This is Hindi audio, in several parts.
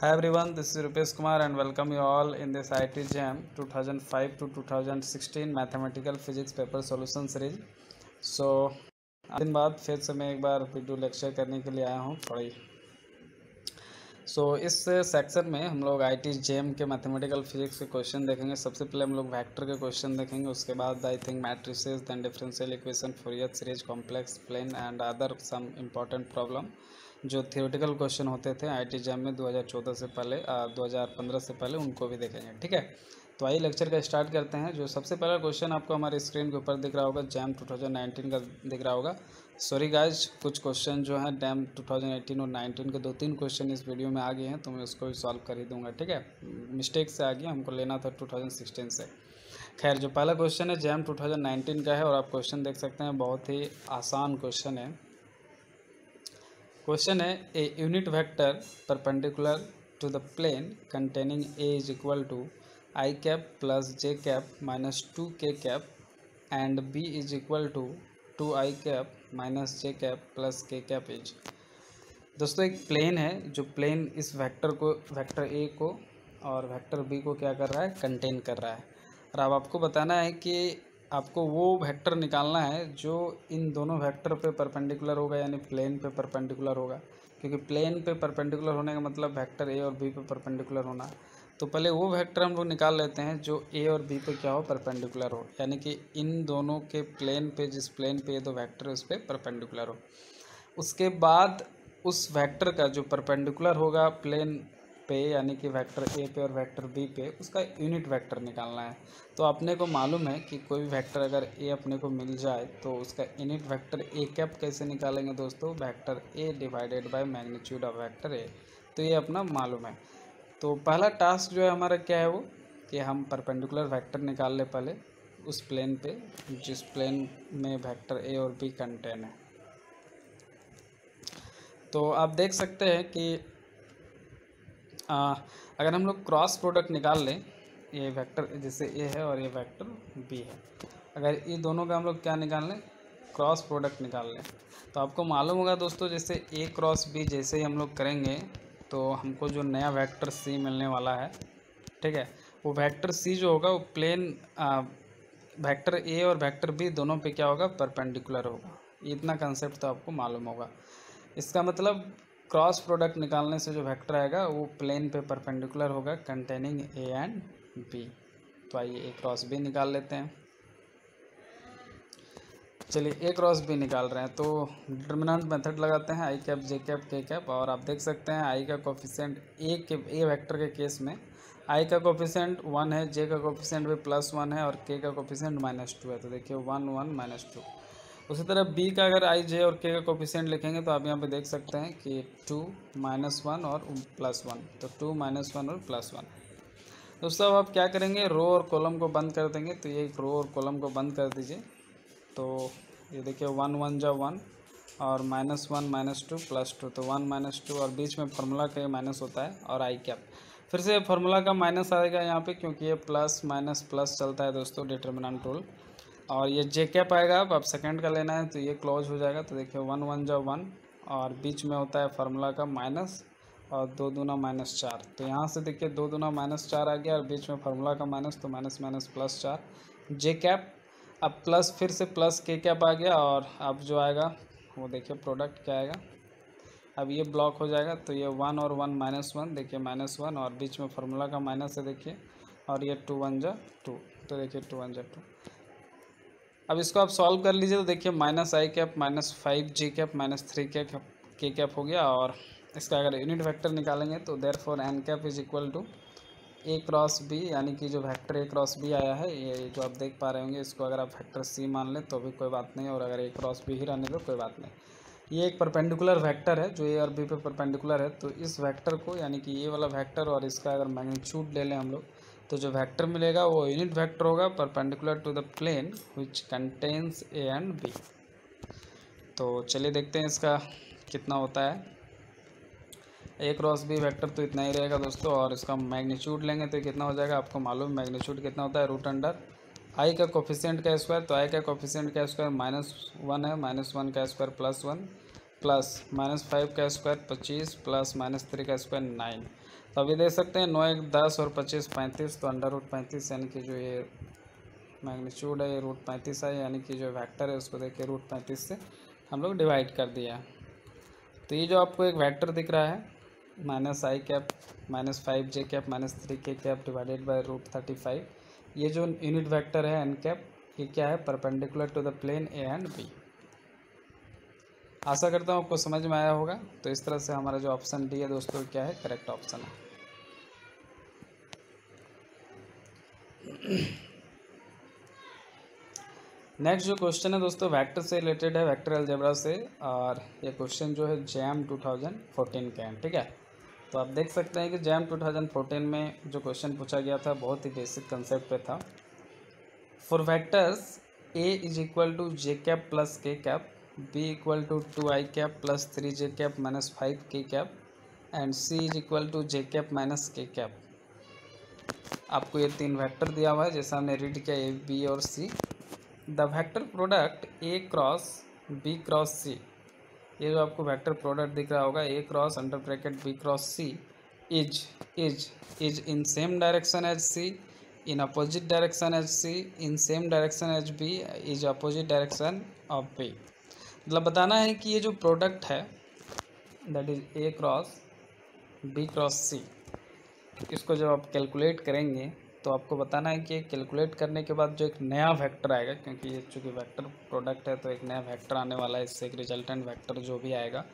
Hi everyone, this is Rupesh Kumar and welcome you all in this IT Jam 2005 to 2016 Mathematical Physics Paper Solution Series. So दिन बाद फिर से मैं एक बार वीडियो लेक्चर करने के लिए आया हूँ थोड़ी। इस सेक्शन में हम लोग IT जेम के मैथमेटिकल फिजिक्स के क्वेश्चन देखेंगे। सबसे पहले हम लोग वेक्टर के क्वेश्चन देखेंगे, उसके बाद I think matrices, then differential equation, Fourier series, complex plane and other some important problem जो थियोरेटिकल क्वेश्चन होते थे IT जेम में 2014 से पहले 2015 से पहले, उनको भी देखेंगे। ठीक है, तो आइए लेक्चर का स्टार्ट करते हैं। जो सबसे पहला क्वेश्चन आपको हमारे स्क्रीन के ऊपर दिख रहा होगा, जैम 2019 का दिख रहा होगा। सॉरी गाइज, कुछ क्वेश्चन जो हैं डैम 2018 और 19 के 2-3 क्वेश्चन इस वीडियो में आ गए हैं, तो मैं उसको भी सॉल्व कर ही दूंगा। ठीक है, मिस्टेक से आ गया, हमको लेना था 2016 से। खैर, जो पहला क्वेश्चन है जैम 2019 का है और आप क्वेश्चन देख सकते हैं, बहुत ही आसान क्वेश्चन है। क्वेश्चन है a unit vector perpendicular to the plane containing a is equal to i cap plus j cap minus 2k cap and b is equal to 2i cap minus j cap plus k cap is. दोस्तों, एक प्लेन है, जो प्लेन इस वेक्टर को, वेक्टर ए को और वेक्टर बी को क्या कर रहा है, कंटेन कर रहा है। और अब आपको बताना है कि आपको वो वेक्टर निकालना है जो इन दोनों वेक्टर पे परपेंडिकुलर होगा, यानी प्लेन पे परपेंडिकुलर होगा। क्योंकि प्लेन पे परपेंडिकुलर होने का मतलब वेक्टर ए और बी पे परपेंडिकुलर होना। तो पहले वो वेक्टर हम लोग निकाल लेते हैं जो ए और बी पे क्या हो, परपेंडिकुलर हो, यानी कि इन दोनों के प्लेन पे, जिस प्लेन पे ये दो वेक्टर है उस पर परपेंडिकुलर हो। उसके बाद उस वेक्टर का जो परपेंडिकुलर होगा प्लेन पे, यानी कि वेक्टर ए पे और वेक्टर बी पे, उसका यूनिट वेक्टर निकालना है। तो अपने को मालूम है कि कोई भी वेक्टर अगर ए अपने को मिल जाए तो उसका यूनिट वेक्टर ए कैप कैसे निकालेंगे दोस्तों, vector A divided by magnitude of vector A. तो ये अपना मालूम है। तो पहला टास्क जो है हमारा क्या है वो, कि हम परपेंडिकुलर वेक्टर निकाल ले पहले उस प्लेन पे जिस प्लेन में वेक्टर ए और बी कंटेन है। तो आप देख सकते हैं कि अगर हम लोग क्रॉस प्रोडक्ट निकाल लें, ये वेक्टर जैसे ए है और ये वेक्टर बी है, अगर ये दोनों का हम लोग क्या निकाल लें, क्रॉस प्रोडक्ट निकाल लें, तो आपको मालूम होगा दोस्तों, जैसे ए क्रॉस बी जैसे ही हम लोग करेंगे तो हमको जो नया वेक्टर सी मिलने वाला है, ठीक है, वो वेक्टर सी जो होगा वो प्लेन वेक्टर ए और वेक्टर बी दोनों पे क्या होगा, परपेंडिकुलर होगा। इतना कंसेप्ट तो आपको मालूम होगा। इसका मतलब क्रॉस प्रोडक्ट निकालने से जो वेक्टर आएगा वो प्लेन पे परपेंडिकुलर होगा कंटेनिंग ए एंड बी। तो आइए ए क्रॉस बी निकाल लेते हैं। चलिए ए क्रॉस बी निकाल रहे हैं, तो डिटर्मिनेंट मेथड लगाते हैं, आई cap j cap k cap. और आप देख सकते हैं आई का कोफिशिएंट ए वेक्टर के केस में आई का कोफिशिएंट 1 है, जे का कोफिशिएंट भी +1 है और के का कोफिशिएंट -2 है। तो देखिए 1 1 -2। उसी तरह बी का अगर आई जे और के का कोफिशिएंट लिखेंगे तो आप यहाँ पे देख सकते हैं कि 2 -1 और +1, तो 2 -1 और +1। दोस्तों अब आप क्या करेंगे, रो और कॉलम को बंद कर देंगे। तो ये रो और कॉलम को बंद कर दीजिए। तो ये देखिए 1 1 जा 1 और -1 -2 +2, तो 1 -2 और बीच में फार्मूला का ये माइनस होता है और आई कैप। फिर से फार्मूला का माइनस आएगा यहाँ पे, क्योंकि ये प्लस माइनस प्लस चलता है दोस्तों, डिटर्मिनेंट रूल। और ये जे कैप आएगा, अब सेकंड का लेना है तो ये क्लोज हो जाएगा। तो देखिए 1 1 जा 1 और बीच में होता है फार्मूला का माइनस और 2 दूना -4। तो यहाँ से देखिए 2 दूना -4 आ गया और बीच में फार्मूला का माइनस, तो माइनस माइनस +4 जे कैप। अब प्लस फिर से प्लस के कैप आ गया और अब जो आएगा वो देखिए प्रोडक्ट क्या आएगा, अब ये ब्लॉक हो जाएगा। तो ये 1 और 1 -1, देखिए -1 और बीच में फार्मूला का माइनस है देखिए, और ये 2 1 जा 2, तो देखिए 2 1 जा 2। अब इसको आप सॉल्व कर लीजिए, तो देखिए -i कैप -5 जे कैप -3 के कैप हो गया। और इसका अगर यूनिट वेक्टर निकालेंगे तो therefore n cap is equal to A cross B, यानी कि जो वेक्टर ए क्रॉस बी आया है, ये जो आप देख पा रहे होंगे, इसको अगर आप वेक्टर सी मान लें तो भी कोई बात नहीं, और अगर ए क्रॉस बी ही रहने दो कोई बात नहीं। ये एक परपेंडिकुलर वेक्टर है जो ए और बी पे परपेंडिकुलर है। तो इस वेक्टर को, यानी कि ये वाला वेक्टर और इसका अगर मैग्नीट्यूड ले लें हम लोग, तो जो वेक्टर मिलेगा वो यूनिट वेक्टर होगा perpendicular to the plane which contains A and B. तो चलिए देखते हैं इसका कितना होता है। ए क्रॉस बी वेक्टर तो इतना ही रहेगा दोस्तों, और इसका मैग्नीट्यूड लेंगे तो कितना हो जाएगा, आपको मालूम मैग्नीट्यूड कितना होता है, √अंडर आई का कोफिशिएंट का स्क्वायर। तो आई का कोफिशिएंट का स्क्वायर -1 है, -1 का स्क्वायर +1, प्लस -5 का स्क्वायर 25 प्लस -3 का स्क्वायर 9। तो अभी देख सकते हैं 9 1 10 और 25 35, तो √35 यानी कि जो ये मैग्नीट्यूड है ये √35 है, यानी कि जो वेक्टर है उसको देखिए √35 से हम लोग डिवाइड कर दिया है। तो ये जो आपको एक वेक्टर दिख रहा है -i cap -5 j cap -3 k cap divided by √35, ये जो यूनिट वेक्टर है n कैप, ये क्या है, perpendicular to the plane a and b। आशा करता हूँ आपको समझ में आया होगा। तो इस तरह से हमारा जो ऑप्शन डी है दोस्तों क्या है, करेक्ट ऑप्शन है। नेक्स्ट जो क्वेश्चन है दोस्तों वेक्टर से रिलेटेड है, वेक्टर अलजेब्रा से, और ये क्वेश्चन जो है जैम 2014 के हैं, ठीक है। तो आप देख सकते हैं कि जैम 2014 में जो क्वेश्चन पूछा गया था बहुत ही बेसिक कंसेप्ट पे था। For vectors a is equal to j cap plus k cap, b equal to 2i cap plus 3j cap -5 k cap and c is equal to j cap minus k cap. आपको ये 3 वेक्टर दिया हुआ है जैसा हमने रीड किया, a b और c। The vector product a cross b cross c, ये जो आपको वेक्टर प्रोडक्ट दिख रहा होगा a cross under bracket b cross c is in same direction as c, in opposite direction as C, in same direction as B, is opposite direction of B। मतलब बताना है कि ये जो प्रोडक्ट है that is A cross B cross C, इसको जब आप कैलकुलेट करेंगे तो आपको बताना है कि कैलकुलेट करने के बाद जो एक नया वेक्टर आएगा, क्योंकि ये चूँकि वेक्टर प्रोडक्ट है तो एक नया वेक्टर आने वाला है, इससे एक रिजल्टेंट वेक्टर जो भी आएगा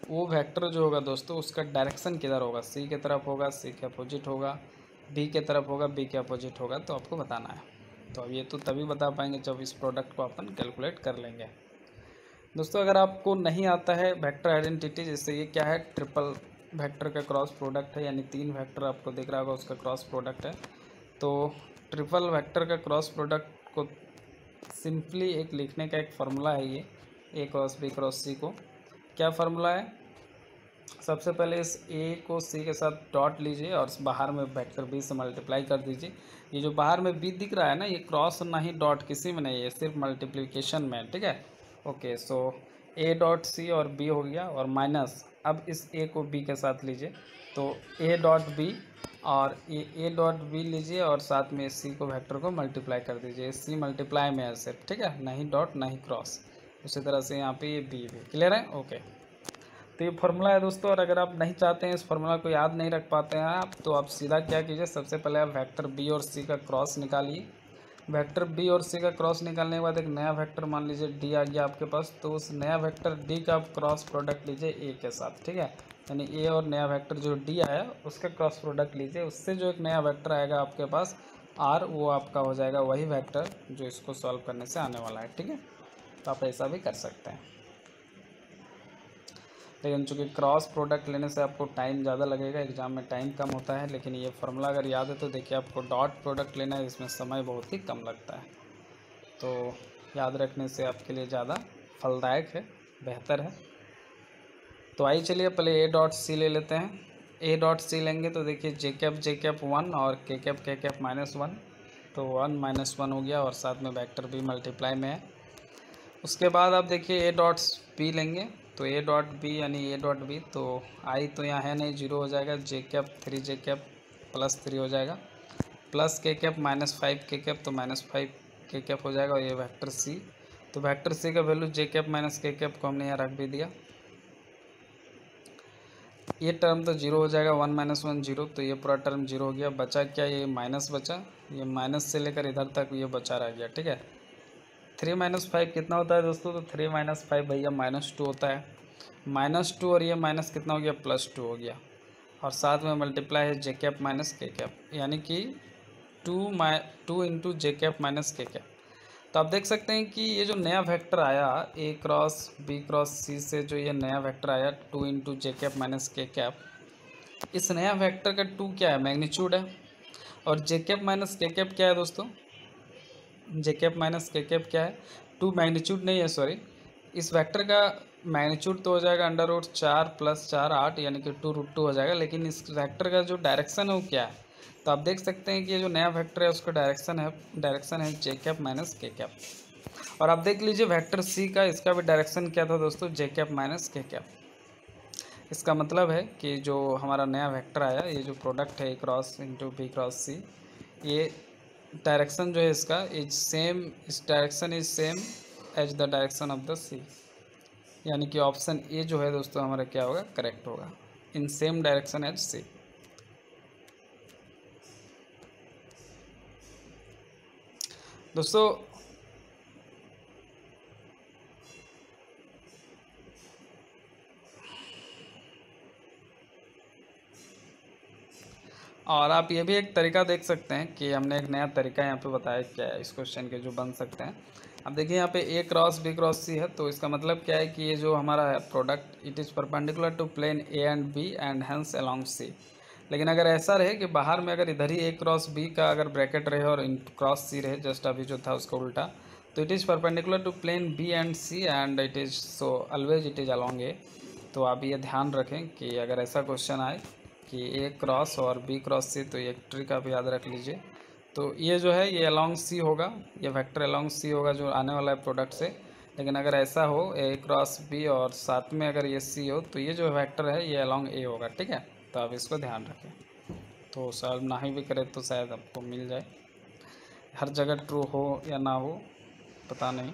वो वेक्टर जो होगा दोस्तों उसका डायरेक्शन किधर होगा, C की तरफ होगा, C के अपोजिट होगा, बी के तरफ होगा, बी के अपोजिट होगा। तो आपको बताना है। तो अब ये तो तभी बता पाएंगे जब इस प्रोडक्ट को अपन कैलकुलेट कर लेंगे। दोस्तों अगर आपको नहीं आता है वेक्टर आइडेंटिटी, जैसे ये क्या है, ट्रिपल वेक्टर का क्रॉस प्रोडक्ट है, यानी 3 वेक्टर आपको दिख रहा होगा उसका क्रॉस प्रोडक्ट है। तो ट्रिपल वेक्टर का क्रॉस प्रोडक्ट को सिंपली एक लिखने का एक फार्मूला है, ये ए क्रॉस बी क्रॉस सी को। क्या फार्मूला है, सबसे पहले इस a को c के साथ डॉट लीजिए और बाहर में वेक्टर b से मल्टीप्लाई कर दीजिए। ये जो बाहर में b दिख रहा है ना, ये क्रॉस ना ही डॉट किसी में नहीं है, सिर्फ मल्टीप्लिकेशन में, ठीक है। Okay, so a dot c और b हो गया, और माइनस अब इस a को b के साथ लीजिए, तो a डॉट b और a डॉट b लीजिए और साथ में c को वेक्टर को मल्टीप्लाई कर दीजिए। c मल्टीप्लाई में है सिर्फ, ठीक है, ना ही डॉट ना ही क्रॉस। उसी तरह से यहाँ पे ये b भी क्लियर है। ओके, तो ये फार्मूला है दोस्तों। और अगर आप नहीं चाहते हैं इस फार्मूला को याद नहीं रख पाते हैं आप, तो आप सीधा क्या कीजिए, सबसे पहले आप वेक्टर बी और सी का क्रॉस निकालिए। वेक्टर बी और सी का क्रॉस निकालने के बाद एक नया वेक्टर मान लीजिए डी आ गया आपके पास, तो उस नया वेक्टर डी का आप क्रॉस प्रोडक्ट लीजिए ए के साथ, ठीक है। यानी ए और नया वेक्टर जो डी आया उसका क्रॉस प्रोडक्ट लीजिए, उससे जो एक नया वेक्टर आएगा आपके पास आर, वो आपका हो जाएगा वही वेक्टर जो इसको सॉल्व करने से आने वाला है, ठीक है। तो आप ऐसा भी कर सकते हैं, लेकिन चूँकि क्रॉस प्रोडक्ट लेने से आपको टाइम ज़्यादा लगेगा, एग्जाम में टाइम कम होता है। लेकिन ये फार्मूला अगर याद है तो देखिए आपको डॉट प्रोडक्ट लेना है, इसमें समय बहुत ही कम लगता है, तो याद रखने से आपके लिए ज़्यादा फलदायक है, बेहतर है। तो आइए चलिए पहले ए डॉट सी ले लेते हैं। ए डॉट सी लेंगे तो देखिए जे कैप 1 और के कैप -1, तो 1 -1 हो गया, और साथ में वेक्टर भी मल्टीप्लाई में है। उसके बाद आप देखिए ए डॉट बी लेंगे, तो ए डॉट बी यानी ए डॉट बी, तो आई तो यहाँ है नहीं, 0 हो जाएगा, जे कैप 3j कैप +3 हो जाएगा, प्लस के कैप -5 के कैप, तो -5 के कैप हो जाएगा, और ये वेक्टर सी, तो वेक्टर सी का वैल्यू जे कैप माइनस के कैप को हमने यहाँ रख भी दिया। ये टर्म तो 0 हो जाएगा, 1 - 1 0, तो ये पूरा टर्म 0 हो गया। बचा क्या, ये माइनस बचा, ये माइनस से लेकर इधर तक ये बचा रह गया, ठीक है। 3 - 5 कितना होता है दोस्तों, तो 3 - 5 भैया -2 होता है, -2 और ये माइनस कितना हो गया, +2 हो गया, और साथ में मल्टीप्लाई है जे कैप माइनस के कैप, यानी कि 2 into j cap minus k cap. तो आप देख सकते हैं कि ये जो नया वेक्टर आया ए क्रॉस बी क्रॉस सी से, जो ये नया वेक्टर आया 2 into j cap minus k cap, इस नया वेक्टर का 2 क्या है, मैग्नीट्यूड है, और j cap minus k cap क्या है दोस्तों, जे कैप माइनस के कैप क्या है, 2 मैग्नीट्यूड नहीं है, सॉरी, इस वेक्टर का मैग्नीट्यूड तो हो जाएगा √4 + 4 8, यानी कि 2√2 हो जाएगा। लेकिन इस वेक्टर का जो डायरेक्शन है वो क्या है, तो आप देख सकते हैं कि ये जो नया वेक्टर है उसका डायरेक्शन है जे कैप माइनस के कैप। और आप देख लीजिए वेक्टर सी का, इसका भी डायरेक्शन क्या था दोस्तों, जे कैप माइनस के कैप। इसका मतलब है कि जो हमारा नया वेक्टर आया, ये जो प्रोडक्ट है a cross into b cross c, ये डायरेक्शन जो है इसका इज सेम, इस direction is same as the direction of the c. यानी कि ऑप्शन ए जो है दोस्तों हमारा क्या होगा, करेक्ट होगा, इन सेम डायरेक्शन एज सी। दोस्तों और आप ये भी एक तरीका देख सकते हैं कि हमने एक नया तरीका यहाँ पे बताया क्या है इस क्वेश्चन के जो बन सकते हैं। अब देखिए यहाँ पे ए क्रॉस बी क्रॉस सी है, तो इसका मतलब क्या है कि ये जो हमारा है product, it is perpendicular to plane a and b and hence along c. लेकिन अगर ऐसा रहे कि बाहर में अगर इधर ही ए क्रॉस बी का अगर ब्रैकेट रहे और इन क्रॉस सी रहे, जस्ट अभी जो था उसका उल्टा, तो it is perpendicular to plane b and c and it is so always it is along a. तो आप ये ध्यान रखें कि अगर ऐसा क्वेश्चन आए कि ए क्रॉस और बी क्रॉस सी, तो ये ट्रिक आप याद रख लीजिए। तो ये जो है ये अलोंग सी होगा, ये वेक्टर अलोंग सी होगा जो आने वाला है प्रोडक्ट से। लेकिन अगर ऐसा हो ए क्रॉस बी और साथ में अगर ये सी हो, तो ये जो वेक्टर है ये अलोंग ए होगा, ठीक है। तो आप इसको ध्यान रखें। तो सॉल्व ना ही भी करें तो शायद आपको मिल जाए, हर जगह ट्रू हो या ना हो पता नहीं।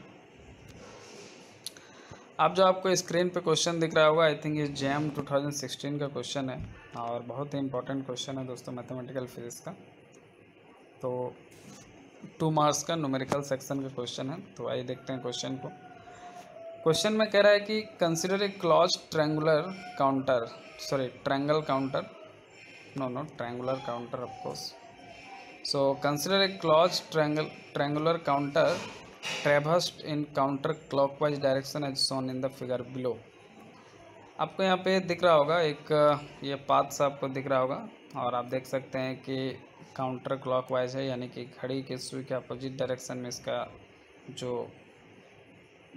अब जो आपको स्क्रीन पे क्वेश्चन दिख रहा होगा, आई थिंक ये जैम 2016 का क्वेश्चन है और बहुत ही इंपॉर्टेंट क्वेश्चन है दोस्तों मैथमेटिकल फिजिक्स का। तो 2 मार्क्स का न्यूमेरिकल सेक्शन का क्वेश्चन है। तो आइए देखते हैं क्वेश्चन को। क्वेश्चन में कह रहा है कि consider a close triangular counter, sorry triangle counter, no triangular counter of course. So consider a closed triangular counter traversed in counter clockwise direction as shown in the figure below। आपको यहाँ पे दिख रहा होगा एक ये पाथ्स आपको दिख रहा होगा और आप देख सकते हैं कि काउंटर क्लॉकवाइज है, यानी कि घड़ी के सुई के अपोजिट डायरेक्शन में इसका जो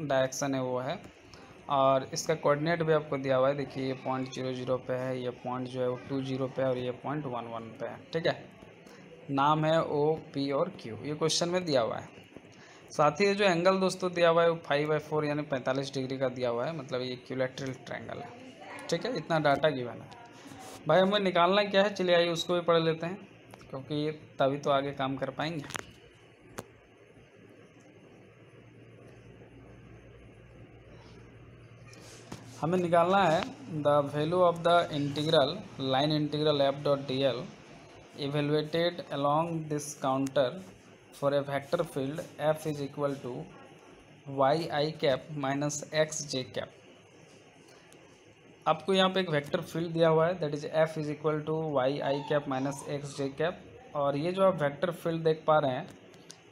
डायरेक्शन है वो है। और इसका कोऑर्डिनेट भी आपको दिया हुआ है, देखिए ये 0.00 पे है, ये पॉइंट जो है वो 20 पे है और ये 0.11 पे है, ठीक है। नाम है ओ पी और क्यू, ये क्वेश्चन में दिया हुआ है। साथ ही ये जो एंगल दोस्तों दिया हुआ है वो 5/4 यानी 45 डिग्री का दिया हुआ है, मतलब ये इक्विलैटरल ट्रायंगल है, ठीक है। इतना डाटा गिवन है भाई, हमें निकालना क्या है, चलिए आइए उसको भी पढ़ लेते हैं, क्योंकि तभी तो आगे काम कर पाएंगे। हमें निकालना है the value of the integral line integral F dot D L evaluated along this counter for a vector field f is equal to y I cap minus x j cap। आपको यहाँ पे एक वेक्टर फील्ड दिया हुआ है, that is f is equal to Y I cap minus X J cap. और ये जो आप वेक्टर फील्ड देख पा रहे हैं,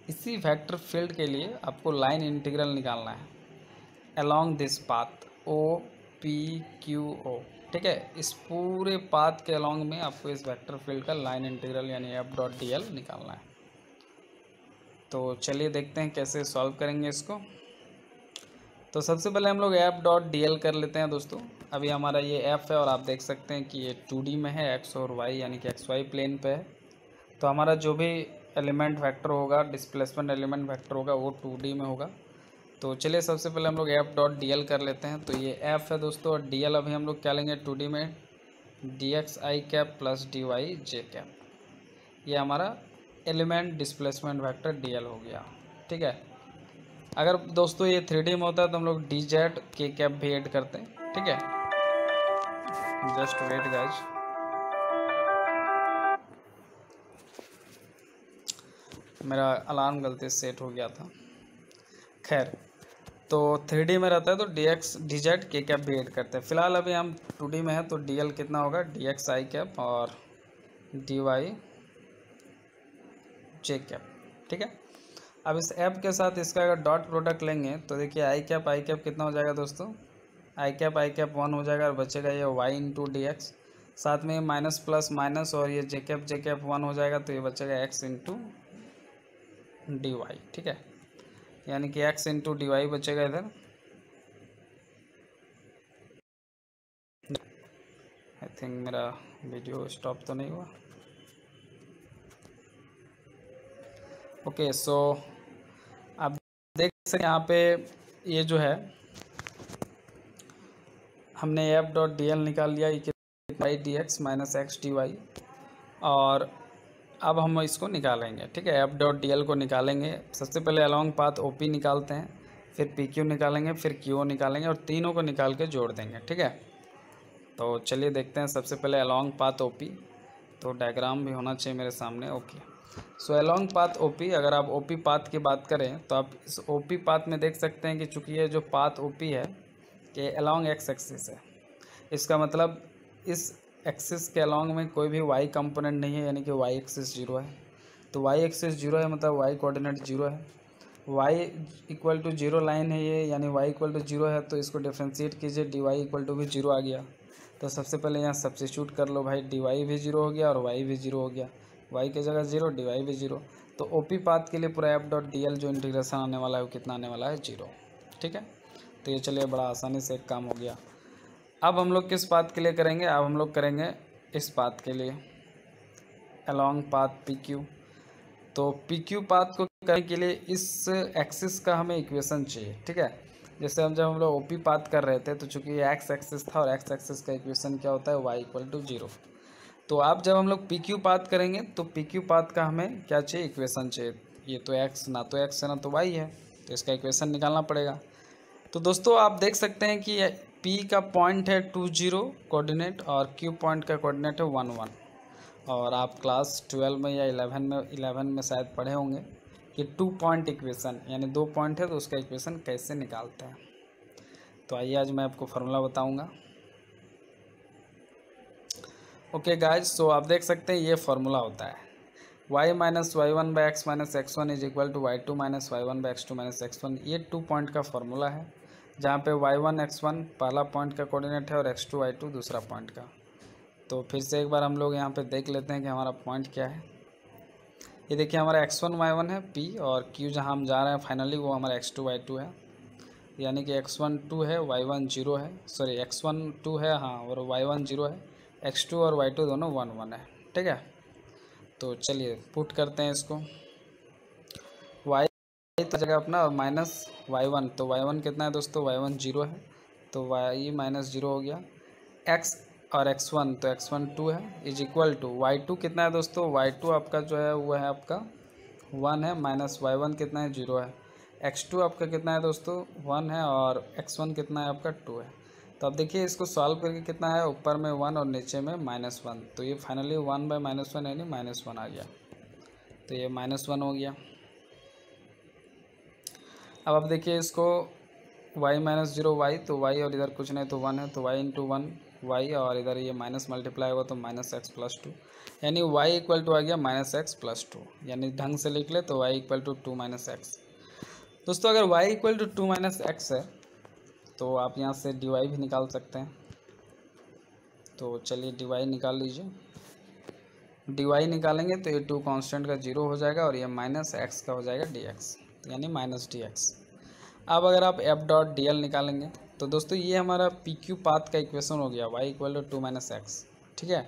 इसी वेक्टर फील्ड के लिए आपको लाइन इंटीग्रल निकालना है along this path O P Q O, ठीक है। इस पूरे पाथ के अलॉन्ग में आपको इस वेक्टर फील्ड का लाइन इंटीग्रल यानी एफ डॉट डी एल निकालना है। तो चलिए देखते हैं कैसे सॉल्व करेंगे इसको। तो सबसे पहले हम लोग एफ डॉट डी एल कर लेते हैं दोस्तों। अभी हमारा ये एफ है और आप देख सकते हैं कि ये 2D में है, एक्स और वाई यानी कि एक्स वाई प्लेन पे है। तो हमारा जो भी एलिमेंट वेक्टर होगा, डिस्प्लेसमेंट एलिमेंट वेक्टर होगा, वो 2D में होगा। तो चलिए सबसे पहले हम लोग एफ डॉट डी एल कर लेते हैं। तो ये एफ है दोस्तों और डी एल अभी हम लोग क्या लेंगे 2D में, D x i cap plus D Y j cap. ये हमारा element displacement vector D L हो गया, ठीक है। अगर दोस्तों ये 3D में होता है तो हम लोग डी जेड के कैप भी ऐड करते हैं, ठीक है। जस्ट वेट गाइज, मेरा अलार्म गलती से सेट हो गया था। खैर, तो 3D में रहता है तो D x D Z k cap भी ऐड करते हैं। फिलहाल अभी हम 2D में है तो डी एल कितना होगा, डी एक्स आई कैप और डी वाई जे कैप, ठीक है। अब इस ऐप के साथ इसका अगर डॉट प्रोडक्ट लेंगे तो देखिए आई कैप कितना हो जाएगा दोस्तों, आई कैप 1 हो जाएगा और बचेगा ये वाई इंटू डी एक्स, साथ में माइनस प्लस माइनस और ये जे कैप 1 हो जाएगा, तो ये बचेगा एक्स इंटू डी वाई, ठीक है। यानी कि एक्स इंटू डी वाई बचेगा इधर। आई थिंक मेरा वीडियो स्टॉप तो नहीं हुआ। ओके, सो आप देख सकते यहाँ पे ये जो है हमने एफ डॉट डी एल निकाल लिया, Y D x minus X D Y, और अब हम इसको निकालेंगे। ठीक है, एफ डॉट डी एल को निकालेंगे। सबसे पहले अलॉन्ग पाथ ओ पी निकालते हैं, फिर पी क्यू निकालेंगे, फिर क्यू ओ निकालेंगे और तीनों को निकाल के जोड़ देंगे। ठीक है, तो चलिए देखते हैं। सबसे पहले अलॉन्ग पाथ ओ पी, तो डायग्राम भी होना चाहिए मेरे सामने। Okay, so along path O P, अगर आप ओ पी पाथ की बात करें तो आप इस ओ पी पाथ में देख सकते हैं कि चूँकि ये जो पाथ ओ पी है ये अलॉन्ग एक्स एक्सिस है, इसका मतलब इस एक्सिस के अलॉन्ग में कोई भी वाई कंपोनेंट नहीं है, यानी कि वाई एक्सिस जीरो है। तो वाई एक्सिस जीरो है मतलब वाई कोऑर्डिनेट जीरो है। Y equal to zero line है ये, यानी वाई इक्वल टू जीरो है, तो इसको डिफ्रेंशिएट कीजिए, डी वाई इक्वल टू भी जीरो आ गया। तो सबसे पहले यहाँ सब्स्टिट्यूट कर लो भाई, डी वाई भी जीरो हो गया और वाई भी जीरो हो गया, वाई की जगह जीरो, डी वाई भी जीरो। तो ओ पी पाथ के लिए पूरा एफ डॉट डी एल जो इंटीग्रेशन आने वाला है वो कितना आने वाला है, जीरो। ठीक है, तो ये चलिए बड़ा आसानी से एक काम हो गया। अब हम लोग किस पाथ के लिए करेंगे, अब हम लोग करेंगे इस पाथ के लिए, अलॉन्ग पाथ पी क्यू। तो पी क्यू पाथ को करने के लिए इस एक्सिस का हमें इक्वेशन चाहिए। ठीक है, जैसे जब हम लोग ओ पी पाथ कर रहे थे तो चूंकि ये एक्स एक्सिस था और एक्स एक्सिस का इक्वेशन क्या होता है, वाई इक्वल टू जीरो। तो अब जब हम लोग पी क्यू पाथ करेंगे तो पी क्यू पाथ का हमें क्या चाहिए, इक्वेशन चाहिए। ये तो एक्स, ना तो एक्स है ना तो वाई है, तो इसका इक्वेशन निकालना पड़ेगा। तो दोस्तों आप देख सकते हैं कि पी का पॉइंट है 20 कोऑर्डिनेट और क्यू पॉइंट का कोऑर्डिनेट है 11। और आप क्लास 12 में या 11 में शायद पढ़े होंगे कि 2 पॉइंट इक्वेशन, यानी 2 पॉइंट है तो उसका इक्वेशन कैसे निकालते हैं। तो आइए आज मैं आपको फार्मूला बताऊंगा। ओके गाइज, सो आप देख सकते हैं ये फार्मूला होता है y minus Y one by x minus x one is equal to Y two minus Y one by x two minus x one. ये 2 पॉइंट का फार्मूला है, जहाँ पे y1 x1 पहला पॉइंट का कोऑर्डिनेट है और x2 y2 दूसरा पॉइंट का। तो फिर से एक बार हम लोग यहाँ पे देख लेते हैं कि हमारा पॉइंट क्या है। ये देखिए हमारा x1 y1 है p, और q जहाँ हम जा रहे हैं फाइनली वो हमारा x2 y2 है, यानी कि x1 2 है y1 0 है, सॉरी x1 2 है हाँ, और y1 0 है, x2 और y2 दोनों 1 1 है। ठीक है, तो चलिए पुट करते हैं इसको। y तो जगह अपना और माइनस y1, तो y1 कितना है दोस्तों, y1 0 है, तो y माइनस 0 हो गया। x और x1, तो x1 2 है इज इक्वल टू y2 कितना है दोस्तों, y2 आपका जो है वो है आपका 1 है, माइनस y1 कितना है, 0 है। x2 आपका कितना है दोस्तों, 1 है, और x1 कितना है आपका 2 है। तो अब देखिए इसको सॉल्व करके कितना है, ऊपर में 1 और नीचे में -1, तो ये फाइनली 1 बाई -1 यानी -1 आ गया, तो ये -1 हो गया। अब आप देखिए इसको y माइनस 0 वाई, तो y और इधर कुछ नहीं तो 1 है, तो y इंटू 1 वाई, और इधर ये माइनस मल्टीप्लाई होगा तो माइनस एक्स प्लस 2, यानी y इक्वल टू आ गया माइनस एक्स प्लस 2, यानी ढंग से लिख ले तो y equal to 2 minus X. दोस्तों अगर y equal to 2 minus X है तो आप यहाँ से dy भी निकाल सकते हैं। तो चलिए dy निकाल लीजिए, dy निकालेंगे तो ये 2 कांस्टेंट का 0 हो जाएगा और ये माइनस एक्स का हो जाएगा dx, यानी माइनस dx। अब अगर आप एफ डॉट डी एल निकालेंगे तो दोस्तों ये हमारा पी क्यू पाथ का इक्वेशन हो गया, y equal to 2 minus X. ठीक है,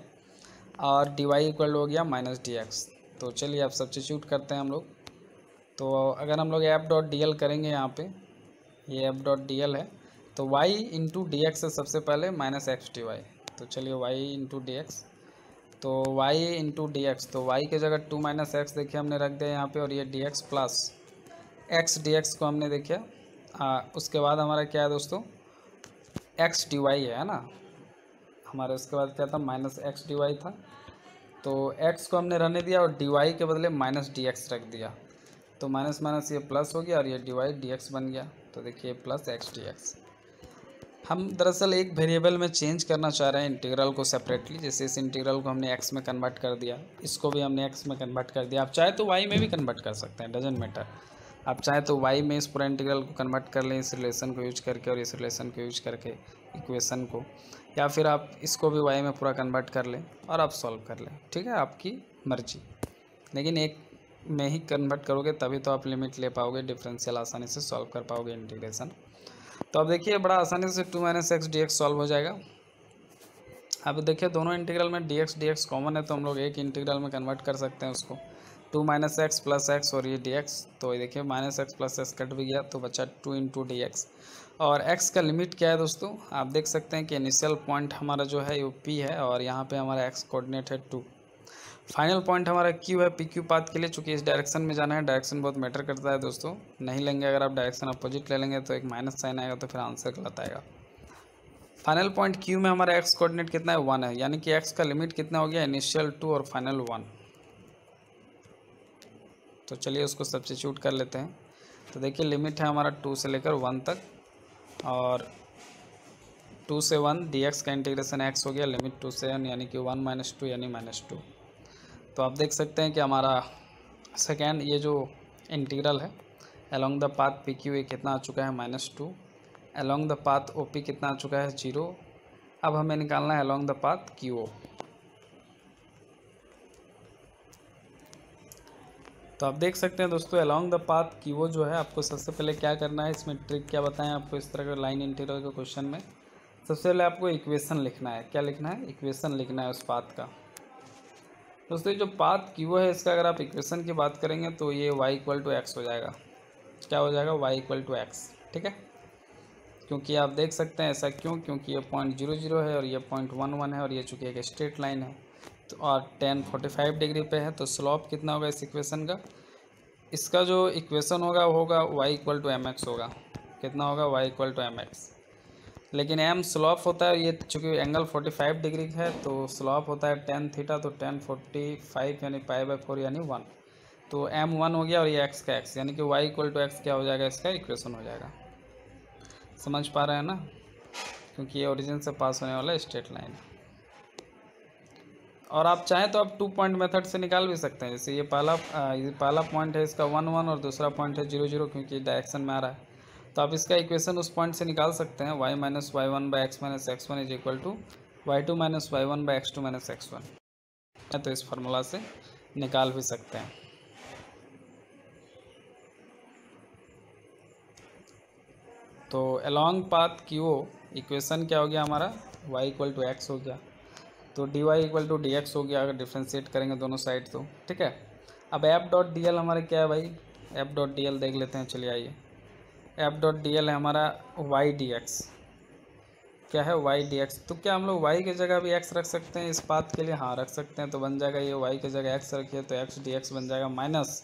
और डी वाई इक्वल हो गया माइनस डी एक्स। तो चलिए आप सब्स्टिट्यूट करते हैं हम लोग। तो अगर हम लोग एफ डॉट डी एल करेंगे यहाँ पे, ये एफ डॉट डी एल है, तो y इंटू डी एक्स है सबसे पहले माइनस एक्स डी वाई। तो चलिए y इंटू डी एक्स, तो y इंटू डी एक्स, तो y की जगह 2 माइनस एक्स देखिए हमने रख दिया यहाँ पे, और ये D x plus x d x को हमने देखिए उसके बाद हमारा क्या है दोस्तों, एक्स डी वाई है ना हमारे, उसके बाद क्या था माइनस एक्स डी वाई था, तो एक्स को हमने रहने दिया और डी वाई के बदले माइनस डी एक्स रख दिया, तो माइनस माइनस ये प्लस हो गया और ये डी वाई डी एक्स बन गया। तो देखिए प्लस एक्स डी एक्स। हम दरअसल एक वेरिएबल में चेंज करना चाह रहे हैं इंटीग्रल को सेपरेटली, जैसे इस इंटीग्रल को हमने एक्स में कन्वर्ट कर दिया, इसको भी हमने एक्स में कन्वर्ट कर दिया। आप चाहे तो वाई में भी कन्वर्ट कर सकते हैं, डजेंट मैटर। आप चाहे तो y में इस पूरा इंटीग्रल को कन्वर्ट कर लें इस रिलेशन को यूज करके और इस रिलेशन को यूज करके इक्वेशन को, या फिर आप इसको भी y में पूरा कन्वर्ट कर लें और आप सॉल्व कर लें। ठीक है, आपकी मर्जी, लेकिन एक में ही कन्वर्ट करोगे तभी तो आप लिमिट ले पाओगे, डिफरेंशियल आसानी से सॉल्व कर पाओगे इंटीग्रेशन। तो अब देखिए बड़ा आसानी से 2 minus X d x solve हो जाएगा। अब देखिए दोनों इंटीग्रल में डी एक्स कॉमन है, तो हम लोग एक इंटीग्रल में कन्वर्ट कर सकते हैं उसको। 2 माइनस एक्स प्लस एक्स और ये डी एक्स। तो ये देखिए minus x plus x cut भी गया तो बचा 2 इंटू डी एक्स। और x का लिमिट क्या है दोस्तों, आप देख सकते हैं कि इनिशियल पॉइंट हमारा जो है वो p है और यहाँ पे हमारा x कोऑर्डिनेट है 2। फाइनल पॉइंट हमारा q है पी क्यू पाथ के लिए, चूँकि इस डायरेक्शन में जाना है, डायरेक्शन बहुत मैटर करता है दोस्तों। नहीं लेंगे अगर आप डायरेक्शन अपोजिट ले लेंगे तो एक माइनस साइन आएगा तो फिर आंसर गलत आएगा। फाइनल पॉइंट q में हमारा x कोऑर्डिनेट कितना है 1 है, यानी कि x का लिमिट कितना हो गया इनिशियल 2 और फाइनल 1। तो चलिए उसको सब्स्टिट्यूट कर लेते हैं। तो देखिए लिमिट है हमारा 2 से लेकर 1 तक और 2 से 1 dx का इंटीग्रेशन x हो गया लिमिट 2 से n यानी कि 1 माइनस 2 यानी -2। तो आप देख सकते हैं कि हमारा सेकेंड ये जो इंटीग्रल है along the path P Q कितना आ चुका है -2, along the path O P कितना आ चुका है 0। अब हमें निकालना है along the path Q O. तो आप देख सकते हैं दोस्तों along the path Q O जो है आपको सबसे पहले क्या करना है, इसमें ट्रिक क्या बताएं आपको इस तरह का लाइन इंटीग्रल के क्वेश्चन में। सबसे पहले आपको इक्वेशन लिखना है। क्या लिखना है, इक्वेशन लिखना है उस पाथ का। दोस्तों जो पाथ क्यू है इसका अगर आप इक्वेशन की बात करेंगे तो ये y इक्वल टू एक्स हो जाएगा। क्या हो जाएगा, y इक्वल टू एक्स, ठीक है। क्योंकि आप देख सकते हैं ऐसा क्यों, क्योंकि ये 0.00 है और ये 0.11 है और ये चूँकि एक स्ट्रेट लाइन है तो और tan 45 डिग्री पे है। तो स्लोप कितना होगा इस इक्वेशन का, इसका जो इक्वेशन होगा वो होगा y equal to M X होगा। कितना होगा, y equal to M X. लेकिन m स्लोप होता है, ये चूँकि एंगल 45 डिग्री है तो स्लोप होता है tan थीटा, तो tan 45 यानी π/4 यानी 1। तो m 1 हो गया और ये x का x यानी कि y इक्वल टू एक्स क्या हो जाएगा, इसका इक्वेशन हो जाएगा। समझ पा रहे हैं ना, क्योंकि ये ओरिजिन से पास होने वाला स्ट्रेट लाइन है। और आप चाहें तो आप 2 पॉइंट मेथड से निकाल भी सकते हैं। जैसे ये पहला पॉइंट है इसका 1 1 और दूसरा पॉइंट है 0 0, क्योंकि डायरेक्शन में आ रहा है। तो आप इसका इक्वेशन उस पॉइंट से निकाल सकते हैं, y minus Y one by x minus x one is equal to Y two minus Y one by x two minus x one. तो इस फार्मूला से निकाल भी सकते हैं। तो along path Q O equation क्या हो गया हमारा, y इक्वल टू एक्स हो गया, तो d y equal to d x हो गया अगर डिफ्रेंशिएट करेंगे दोनों साइड तो, ठीक है। अब एफ डॉट डी एल हमारे क्या है भाई, एफ डॉट डी एल देख लेते हैं, चलिए आइए। एफ डॉट डी एल है हमारा वाई डी एक्स। क्या है, वाई डी एक्स। तो क्या हम लोग वाई की जगह भी एक्स रख सकते हैं इस पाथ के लिए, हाँ रख सकते हैं। तो बन जाएगा ये वाई की जगह एक्स रखिए तो एक्स डी एक्स बन जाएगा, माइनस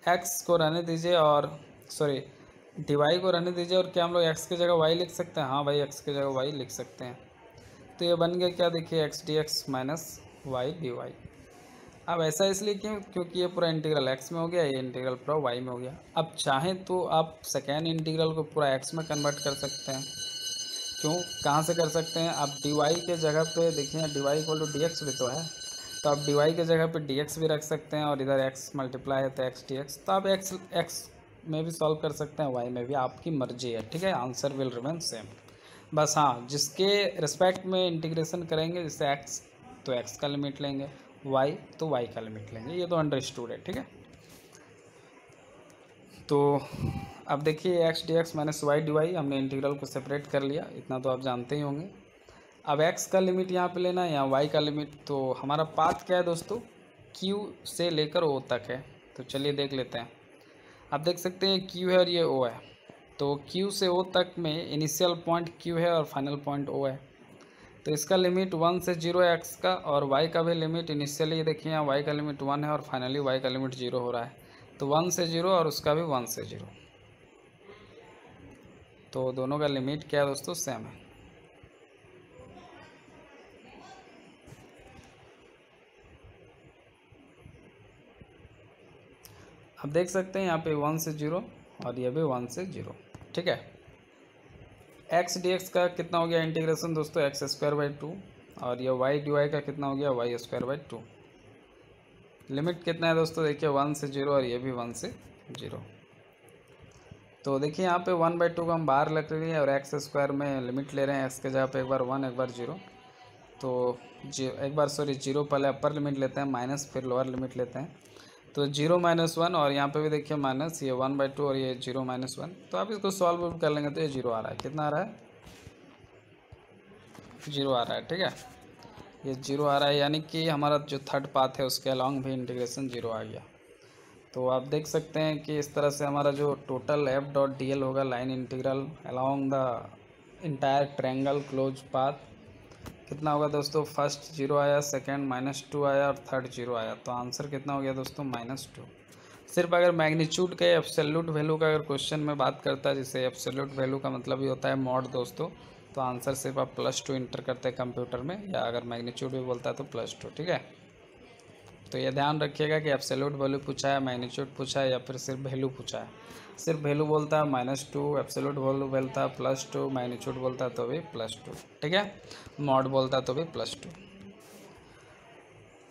एक्स को रहने दीजिए और सॉरी डी वाई को रहने दीजिए। और क्या हम लोग एक्स की जगह वाई लिख सकते हैं, हाँ भाई एक्स की जगह वाई लिख सकते हैं। तो ये बन गया क्या, देखिए x d x minus y d y. अब ऐसा इसलिए क्यों, क्योंकि ये पूरा इंटीग्रल एक्स में हो गया, ये इंटीग्रल पूरा वाई में हो गया। अब चाहें तो आप सेकेंड इंटीग्रल को पूरा एक्स में कन्वर्ट कर सकते हैं। क्यों, कहाँ से कर सकते हैं, आप डी वाई के जगह पे देखिए d y equal to d x भी तो है, तो आप डी वाई के जगह पे डी एक्स भी रख सकते हैं और इधर एक्स मल्टीप्लाई है तो एक्स डी एक्स। तो आप एक्स में भी सॉल्व कर सकते हैं, वाई में भी, आपकी मर्जी है, ठीक है। Answer will remain same. बस हाँ, जिसके रिस्पेक्ट में इंटीग्रेशन करेंगे, जैसे एक्स तो एक्स का लिमिट लेंगे, वाई तो वाई का लिमिट लेंगे, ये तो अंडरस्टूड है, ठीक है। तो अब देखिए x d x minus y d y हमने इंटीग्रल को सेपरेट कर लिया, इतना तो आप जानते ही होंगे। अब एक्स का लिमिट यहाँ पे लेना है, यहाँ वाई का लिमिट। तो हमारा पाथ क्या है दोस्तों, क्यू से लेकर ओ तक है। तो चलिए देख लेते हैं। आप देख सकते हैं क्यू है और ये ओ है, तो Q से O तक में इनिशियल पॉइंट Q है और फाइनल पॉइंट O है। तो इसका लिमिट 1 से 0 है x का, और y का भी लिमिट इनिशियली देखिए यहाँ y का लिमिट 1 है और फाइनली y का लिमिट 0 हो रहा है। तो 1 से 0 और उसका भी 1 से 0, तो दोनों का लिमिट क्या है दोस्तों, सेम है। आप देख सकते हैं यहाँ पे 1 से 0 और ये भी 1 से 0, ठीक है। एक्स डी एक्स का कितना हो गया इंटीग्रेशन दोस्तों, एक्स स्क्वायर बाई 2, और ये वाई डी वाई का कितना हो गया, वाई स्क्वायर बाई 2। लिमिट कितना है दोस्तों, देखिए 1 से 0 और ये भी 1 से 0। तो देखिए यहाँ पे 1/2 को हम बाहर रख रहे हैं और एक्स स्क्वायर में लिमिट ले रहे हैं, एक्स के जगह पे एक बार 1 एक बार 0। तो एक बार सॉरी 0 पहले अपर लिमिट लेते हैं, माइनस फिर लोअर लिमिट लेते हैं। तो 0 माइनस 1 और यहाँ पे भी देखिए माइनस, ये 1/2 और ये 0 माइनस 1। तो आप इसको सॉल्व कर लेंगे तो ये 0 आ रहा है। कितना आ रहा है, 0 आ रहा है, ठीक है। ये 0 आ रहा है, यानी कि हमारा जो थर्ड पाथ है उसके अलॉन्ग भी इंटीग्रेशन 0 आ गया। तो आप देख सकते हैं कि इस तरह से हमारा जो total F dot D L होगा line integral along the entire triangle close path कितना होगा दोस्तों। फर्स्ट 0 आया, सेकंड -2 आया और थर्ड 0 आया। तो आंसर कितना हो गया दोस्तों -2। सिर्फ अगर मैग्नीट्यूड के एब्सोल्यूट वैल्यू का अगर क्वेश्चन में बात करता है, जिसे एब्सोल्यूट वैल्यू का मतलब ही होता है मॉड दोस्तों, तो आंसर सिर्फ आप +2 इंटर करते हैं कंप्यूटर में, या अगर मैग्नीट्यूड भी बोलता है तो +2। ठीक है, तो ये ध्यान रखिएगा कि एब्सोल्यूट वैल्यू पूछा है, मैग्नीट्यूड पूछा है, या फिर सिर्फ वैल्यू पूछा है। सिर्फ वैल्यू बोलता है -2, एब्सोल्यूट वैल्यू बोलता है +2, मैग्नीट्यूड बोलता है तो भी +2। ठीक है, मॉड बोलता है तो भी +2।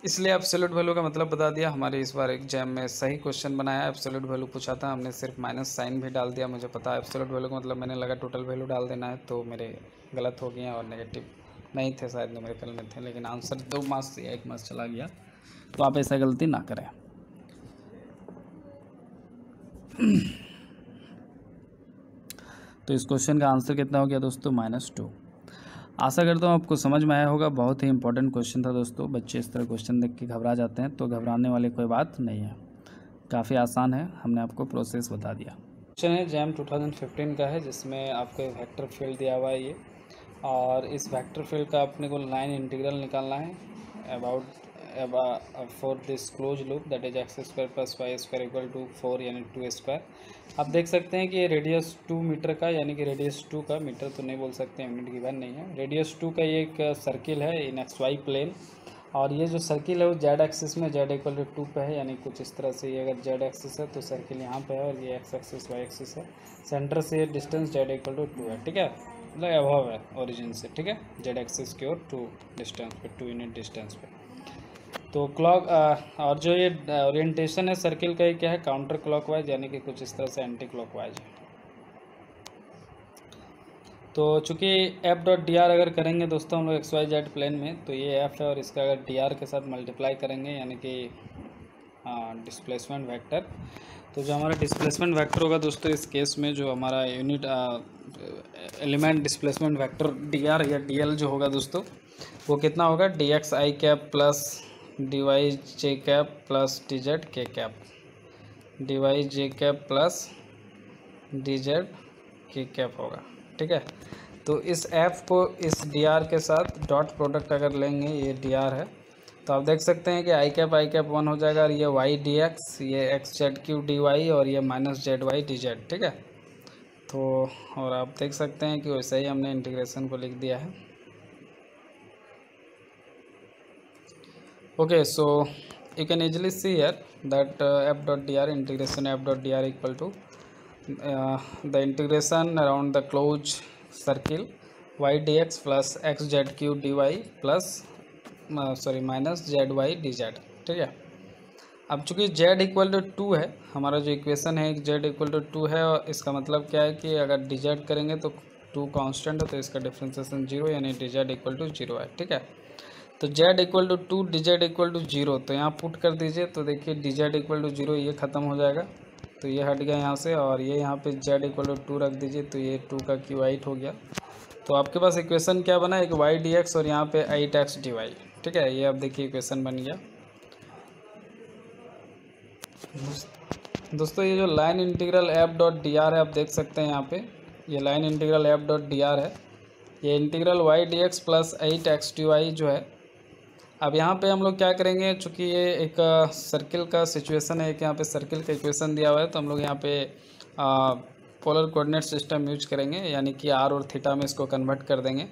इसलिए एब्सोल्यूट वैल्यू का मतलब बता दिया। हमारे इस बार एग्जाम में सही क्वेश्चन बनाया, एब्सोल्यूट वैल्यू पूछा था, हमने सिर्फ माइनस साइन भी डाल दिया। मुझे पता है एब्सोल्यूट वैल्यू का मतलब मैंने लगा टोटल वैल्यू डाल देना है, तो मेरे गलत हो गए और नेगेटिव नहीं थे शायद, न्यूमेरिकल में थे, लेकिन आंसर 2 मार्क्स से 1 मार्क्स चला गया। तो आप ऐसा गलती ना करें। तो इस क्वेश्चन का आंसर कितना हो गया दोस्तों -2। आशा करता हूँ आपको समझ में आया होगा। बहुत ही इंपॉर्टेंट क्वेश्चन था दोस्तों। बच्चे इस तरह क्वेश्चन देख के घबरा जाते हैं, तो घबराने वाली कोई बात नहीं है, काफ़ी आसान है, हमने आपको प्रोसेस बता दिया। क्वेश्चन है जैम 2015 का है, जिसमें आपको एक वेक्टर फील्ड दिया हुआ है ये, और इस वेक्टर फील्ड का अपने को लाइन इंटीग्रल निकालना है about for this close loop that is x² + y² = 4 यानी 2²। आप देख सकते हैं कि ये रेडियस 2 मीटर का, यानी कि रेडियस 2 का, मीटर तो नहीं बोल सकते, यूनिट गिवन नहीं है, रेडियस 2 का ये एक सर्किल है इन XY प्लेन। और ये जो सर्किल है वो Z एक्सिस में Z = 2 पे है, यानी कुछ इस तरह से। ये अगर Z एक्सिस है तो सर्किल यहाँ पे है, और ये X एक्सिस Y एक्सिस है। सेंटर से डिस्टेंस Z = 2 है। ठीक है, मतलब अबव है ओरिजिन से। ठीक है, Z एक्सिस की ओर 2 डिस्टेंस पे, 2 यूनिट डिस्टेंस पे। तो क्लॉक और जो ये ओरिएंटेशन है सर्किल का, ये क्या है, काउंटर क्लॉकवाइज, यानी कि कुछ इस तरह से एंटी क्लॉकवाइज है। तो चूँकि F.dr अगर करेंगे दोस्तों हम लोग XYZ प्लेन में, तो ये F है, और इसका अगर dr के साथ मल्टीप्लाई करेंगे, यानी कि डिस्प्लेसमेंट वेक्टर। तो जो हमारा डिस्प्लेसमेंट वेक्टर होगा दोस्तों, इस केस में जो हमारा unit element displacement vector dr या dl जो होगा दोस्तों, वो कितना होगा, dxi cap plus dy j cap plus dz k cap, dy j cap plus dz k cap होगा। ठीक है, तो इस f को इस dr के साथ डॉट प्रोडक्ट अगर लेंगे, ये dr है, तो आप देख सकते हैं कि i कैप 1 हो जाएगा, और ये y dx, ये xz³ dy, और ये -zy dz। ठीक है, तो और आप देख सकते हैं कि वैसे ही हमने इंटीग्रेशन को लिख दिया है। Okay, so you can easily see here that F.dr integration F.dr equal to the integration around the closed circle y dx plus xz³ dy plus minus zy dz। ठीक है, अब चूंकि z = 2 है, हमारा जो इक्वेशन है z = 2 है, और इसका मतलब क्या है कि अगर dz करेंगे तो 2 कांस्टेंट है, तो इसका डिफ्रेंसिएशन 0, यानी dz = 0 है। ठीक है, तो z = 2 dz = 0, तो यहाँ पुट कर दीजिए, तो देखिए dz = 0, ये ख़त्म हो जाएगा, तो ये हट गया यहाँ से, और ये यहाँ पे z = 2 रख दीजिए, तो ये 2 का q 8 हो गया। तो आपके पास इक्वेशन क्या बना, एक y dx और यहाँ पे 8x dy। ठीक है, ये अब देखिए इक्वेशन बन गया दोस्तों। ये जो लाइन इंटीग्रल F.dr है, आप देख सकते हैं यहाँ पे, ये लाइन इंटीग्रल F.dr है, ये integral y dx plus 8x dy जो है। अब यहाँ पे हम लोग क्या करेंगे, चूँकि ये एक सर्किल का सिचुएशन है, एक यहाँ पे सर्किल का इक्वेशन दिया हुआ है, तो हम लोग यहाँ पे पोलर कोऑर्डिनेट सिस्टम यूज करेंगे, यानी कि r और थीटा में इसको कन्वर्ट कर देंगे।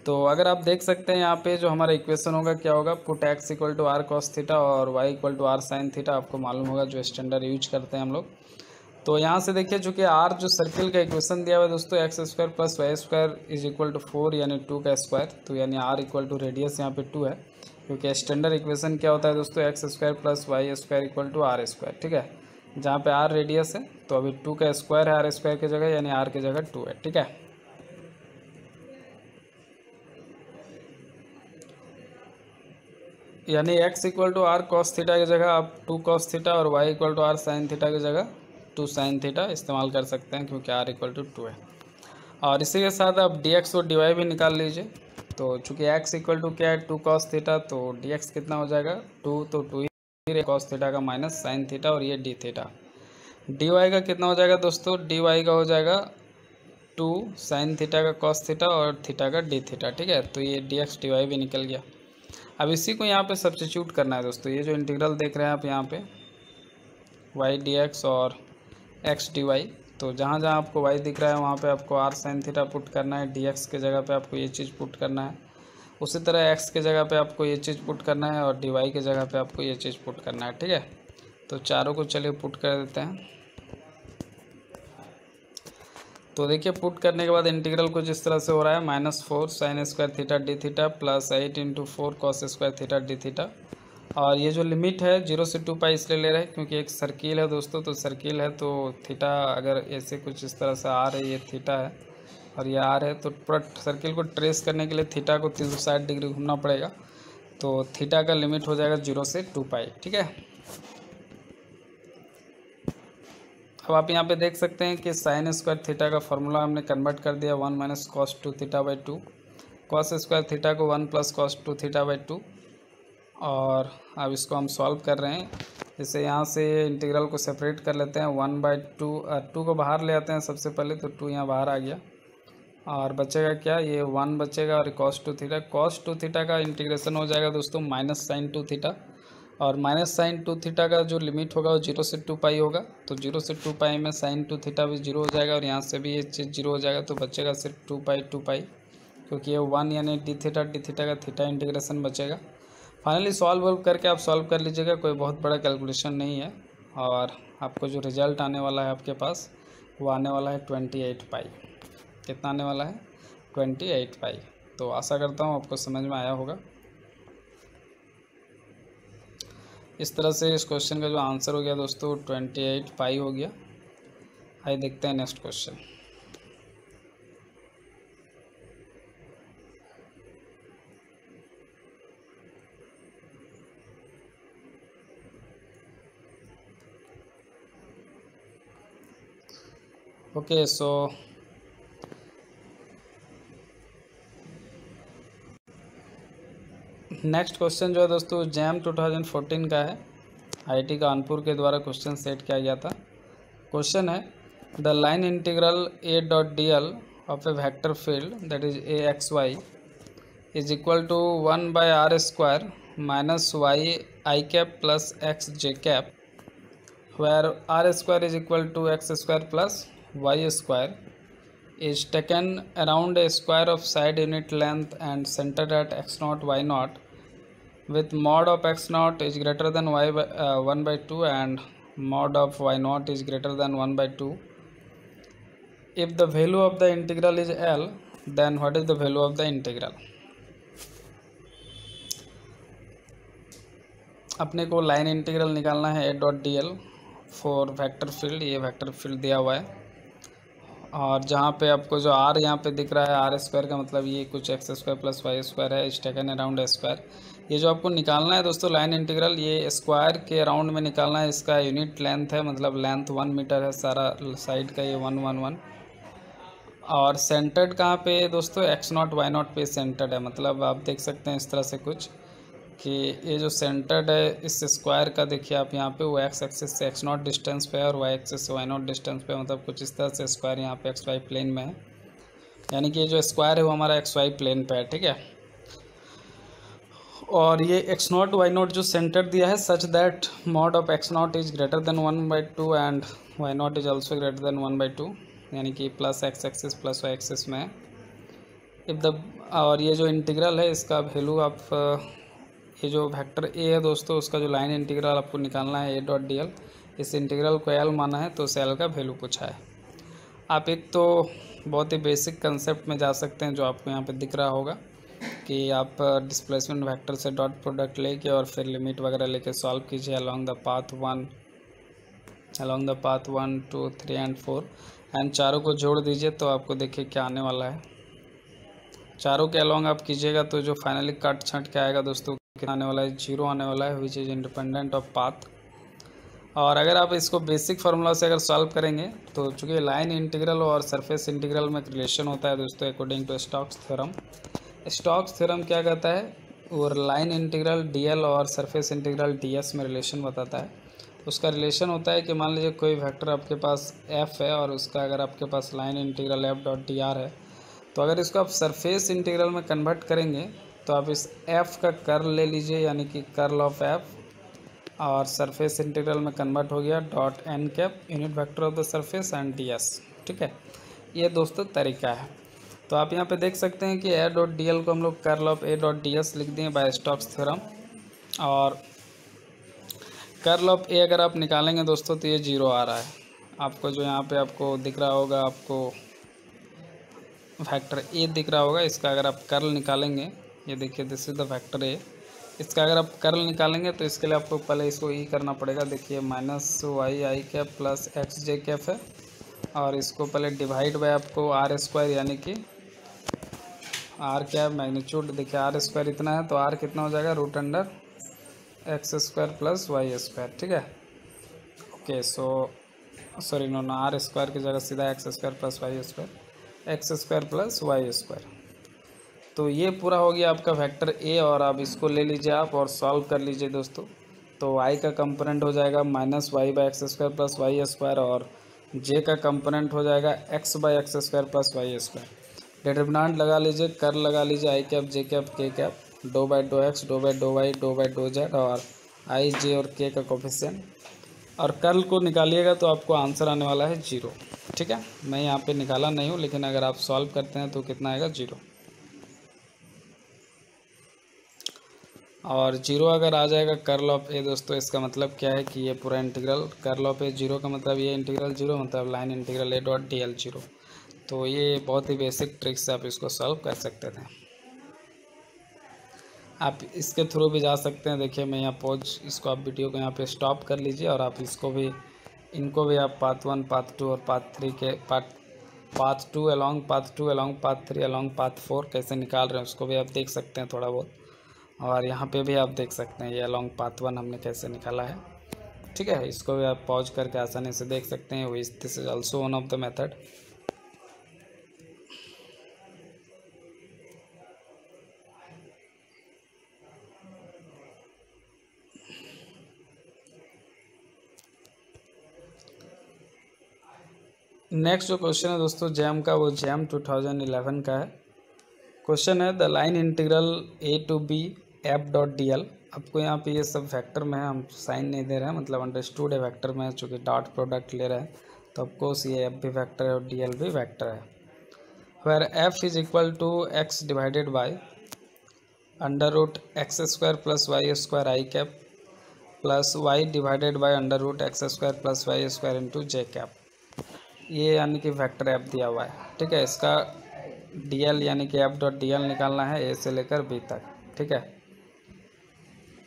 तो अगर आप देख सकते हैं यहाँ पे जो हमारा इक्वेशन होगा क्या होगा, put x = r cos theta और y = r sin थीटा, आपको मालूम होगा जो स्टैंडर्ड यूज करते हैं हम लोग। तो यहाँ से देखिए, चूँकि r जो सर्किल का इक्वेशन दिया हुआ है दोस्तों, x² + y² = 4 यानी 2 का स्क्वायर, तो यानी r रेडियस यहाँ पे 2 है, क्योंकि स्टैंडर्ड इक्वेशन क्या होता है दोस्तों, x² + y² = r²। ठीक है, जहाँ पे r रेडियस है, तो अभी 2 का स्क्वायर है r² की जगह, यानी r की जगह 2 है। ठीक है, यानी x = r cos थीटा की जगह आप 2 cos थीटा और y = r sin थीटा की जगह 2 sin थीटा इस्तेमाल कर सकते हैं, क्योंकि r = 2 है। और इसी के साथ आप dx और dy भी निकाल लीजिए। तो चूँकि x = क्या है, 2 cos थीटा, तो dx कितना हो जाएगा, 2, तो 2 फिर कॉस थीटा का माइनस साइन थीटा और ये डी थीटा। डी वाई का कितना हो जाएगा दोस्तों, डी वाई का हो जाएगा 2 साइन थीटा का कॉस थीटा और थीटा का डी थीटा। ठीक है, तो ये डी एक्स डी वाई भी निकल गया। अब इसी को यहाँ पे सब्स्टिट्यूट करना है दोस्तों। ये जो इंटीग्रल देख रहे हैं आप यहाँ पे वाई डी एक्स और एक्स डी वाई, तो जहाँ जहाँ आपको y दिख रहा है वहाँ पे आपको r साइन थीटा पुट करना है, dx के जगह पे आपको ये चीज़ पुट करना है। उसी तरह x के जगह पे आपको ये चीज़ पुट करना है और dy के जगह पे आपको ये चीज़ पुट करना है। ठीक है, तो चारों को चलिए पुट कर देते हैं। तो देखिए पुट करने के बाद इंटीग्रल कुछ इस तरह से हो रहा है, -4 sine square theta D theta plus 8 × 4 cos square theta D theta. और ये जो लिमिट है 0 से 2 पाई इसलिए ले रहे हैं क्योंकि एक सर्किल है दोस्तों, तो सर्किल है तो थीटा अगर ऐसे कुछ इस तरह से आर है, ये थीटा है और ये आर है, तो पूरा सर्किल को ट्रेस करने के लिए थीटा को 360 डिग्री घूमना पड़ेगा। तो थीटा का लिमिट हो जाएगा 0 से 2 पाई। ठीक है, अब आप यहाँ पे देख सकते हैं कि साइन स्क्वायर थीटा का फॉर्मूला हमने कन्वर्ट कर दिया 1 - cos 2 theta by 2, cos square theta को 1 + cos 2 थीटा बाई 2। और अब इसको हम सॉल्व कर रहे हैं। जैसे यहाँ से इंटीग्रल को सेपरेट कर लेते हैं, 1/2 2 को बाहर ले आते हैं सबसे पहले, तो 2 यहाँ बाहर आ गया और बचेगा क्या, ये 1 बचेगा और cos 2 थीटा। cos 2 थीटा का इंटीग्रेशन हो जाएगा दोस्तों -sin 2 थीटा, और -sin 2 थीटा का जो लिमिट होगा वो 0 से 2 पाई होगा। तो 0 से 2 पाई में sin 2 थीटा भी 0 हो जाएगा और यहाँ से भी ये चीज़ 0 हो जाएगा, तो बचेगा सिर्फ 2 पाई क्योंकि ये 1 यानी डी थीटा का थीटा इंटीग्रेशन बचेगा। फाइनली सॉल्व करके आप सॉल्व कर लीजिएगा, कोई बहुत बड़ा कैलकुलेशन नहीं है। और आपको जो रिजल्ट आने वाला है आपके पास वो आने वाला है 28 पाई। कितना आने वाला है, 28 पाई। तो आशा करता हूँ आपको समझ में आया होगा। इस तरह से इस क्वेश्चन का जो आंसर हो गया दोस्तों 28 पाई हो गया। आइए देखते हैं next question. Okay, so next question जो है दोस्तों जैम 2014 का है, आईआईटी कानपुर के द्वारा क्वेश्चन सेट किया गया था। क्वेश्चन है the line integral A.dl of a vector field that is AXY is equal to 1/r² minus y i plus xj where r² is equal to x² plus y² is taken around a square of side unit length and centered at x0 y0 with mod of x0 is greater than 1/2 and mod of y0 is greater than 1/2. If the value of the integral is L, then what is the value of the integral? अपने को लाइन इंटीग्रल निकालना है A.dl फॉर वेक्टर फील्ड। ये वेक्टर फील्ड दिया हुआ है और जहाँ पे आपको जो r यहाँ पे दिख रहा है r² का मतलब ये कुछ x² प्लस y² है, इज टेकन अराउंड स्क्वायर। ये जो आपको निकालना है दोस्तों लाइन इंटीग्रल, ये स्क्वायर के अराउंड में निकालना है। इसका यूनिट लेंथ है, मतलब लेंथ 1 मीटर है सारा साइड का, ये 1 1 1। और सेंटर्ड कहाँ पे दोस्तों, x0 y0 पे सेंटर्ड है। मतलब आप देख सकते हैं इस तरह से कुछ कि ये जो सेंटर्ड है इस स्क्वायर का, देखिए आप यहाँ पे वो x एक्सिस से x0 डिस्टेंस पे है और y एक्सिस से y0 डिस्टेंस पे, मतलब कुछ इस तरह से स्क्वायर यहाँ पे xy प्लेन में है। यानी कि ये जो स्क्वायर है वो हमारा xy प्लेन पे है। ठीक है, और ये x0 y0 जो सेंटर दिया है such that mod of x0 is greater than 1/2 and y0 is also greater than 1/2, यानी कि plus x axis plus y axis में है। इफ द और ये जो इंटीग्रल है इसका वैल्यू आप ये जो वेक्टर ए है दोस्तों उसका जो लाइन इंटीग्रल आपको निकालना है A.dl। इस इंटीग्रल को L माना है तो उस L का वैल्यू पूछा है। आप एक तो बहुत ही बेसिक कंसेप्ट में जा सकते हैं जो आपको यहाँ पे दिख रहा होगा कि आप डिस्प्लेसमेंट वेक्टर से डॉट प्रोडक्ट लेके और फिर लिमिट वगैरह लेके सॉल्व कीजिए along the path 1 2 3 and 4 and चारों को जोड़ दीजिए तो आपको देखिए क्या आने वाला है। चारों के अलोंग आप कीजिएगा तो जो फाइनली कट छट के आएगा दोस्तों कितना आने वाला है, 0 आने वाला है, which is independent of path. और अगर आप इसको बेसिक फार्मूला से अगर सॉल्व करेंगे तो चूँकि लाइन इंटीग्रल और सरफेस इंटीग्रल में एक रिलेशन होता है दोस्तों according to Stokes theorem. Stokes theorem क्या कहता है, और लाइन इंटीग्रल डीएल और सरफेस इंटीग्रल डीएस में रिलेशन बताता है। उसका रिलेशन होता है कि मान लीजिए कोई वेक्टर आपके पास एफ़ है और उसका अगर आपके पास line integral F dot D R है, तो अगर इसको आप सरफेस इंटीग्रल में कन्वर्ट करेंगे तो आप इस एफ़ का कर्ल ले लीजिए, यानी कि कर्ल ऑफ एफ़, और सरफेस इंटीग्रल में कन्वर्ट हो गया dot n cap unit vector of the surface and d s. ठीक है, ये दोस्तों तरीका है। तो आप यहाँ पे देख सकते हैं कि ए डॉट डी एल को हम लोग curl of A dot D S लिख दिए बाय स्टोक्स थ्योरम, और कर्ल ऑफ ए अगर आप निकालेंगे दोस्तों तो ये 0 आ रहा है आपको, जो यहाँ पे आपको दिख रहा होगा, आपको फैक्टर ए दिख रहा होगा, इसका अगर आप कर्ल निकालेंगे, ये देखिए दिस इज द फैक्टर ए, इसका अगर आप कर्ल निकालेंगे तो इसके लिए आपको पहले इसको ई करना पड़ेगा। देखिए minus Y I cap plus x J cap है, और इसको पहले डिवाइड बाय आपको आर स्क्वायर, यानी कि आर क्या मैग्नीट्यूड, देखिए आर स्क्वायर इतना है तो आर कितना हो जाएगा, root under x square plus y square. ठीक है, okay, so sorry no, r square की जगह सीधा x square plus y square, x square plus y square. तो ये पूरा हो गया आपका वेक्टर ए, और अब इसको ले लीजिए आप और सॉल्व कर लीजिए दोस्तों। तो आई का कंपोनेंट हो जाएगा minus y by x square plus y square, और जे का कंपोनेंट हो जाएगा x by x square plus y square. Determinant लगा लीजिए, कर्ल लगा लीजिए, i cap j cap k cap, do by do x, do by do y, do by do z, और आई जे और के का कोफिशिएंट, और कर्ल को निकालिएगा तो आपको आंसर आने वाला है 0। ठीक है, मैं यहाँ पे निकाला नहीं हूँ, लेकिन अगर आप सॉल्व करते हैं तो कितना आएगा, 0। और 0 अगर आ जाएगा कर्ल ऑफ ए दोस्तों, इसका मतलब क्या है कि ये पूरा इंटीग्रल, कर्ल ऑफ ए 0 का मतलब ये इंटीग्रल 0, मतलब लाइन इंटीग्रल ए डॉट डी एल 0। तो ये बहुत ही बेसिक ट्रिक से आप इसको सॉल्व कर सकते थे। आप इसके थ्रू भी जा सकते हैं। देखिए मैं यहाँ पॉज, इसको आप वीडियो को यहाँ पे स्टॉप कर लीजिए, और आप इसको भी, इनको भी आप पाथ 1, पाथ 2 और पाथ 3 के path 2 along path 2 along path 3 along path 4 कैसे निकाल रहे हैं उसको भी आप देख सकते हैं थोड़ा बहुत, और यहाँ पे भी आप देख सकते हैं ये अलॉन्ग पाथ 1 हमने कैसे निकाला है। ठीक है, इसको भी आप पॉज करके आसानी से देख सकते हैं। This is also one of the method. Next जो क्वेश्चन है दोस्तों जैम का, वो जैम 2011 का है। क्वेश्चन है the line integral A to B F dot D l. आपको यहाँ पे ये सब वेक्टर में है, हम साइन नहीं दे रहे हैं, मतलब अंडरस्टूड है वेक्टर में, चूँकि डॉट प्रोडक्ट ले रहे हैं तो ऑफकोर्स ये एफ भी वेक्टर है और डी एल भी वेक्टर है। Where F is equal to x divided by under root x square plus y square i cap plus y divided by under root x square plus y square into j cap. ये यानी कि वेक्टर एफ दिया हुआ है। ठीक है, इसका डी एल यानी कि एफ डॉट डी एल निकालना है ए से लेकर बी तक। ठीक है,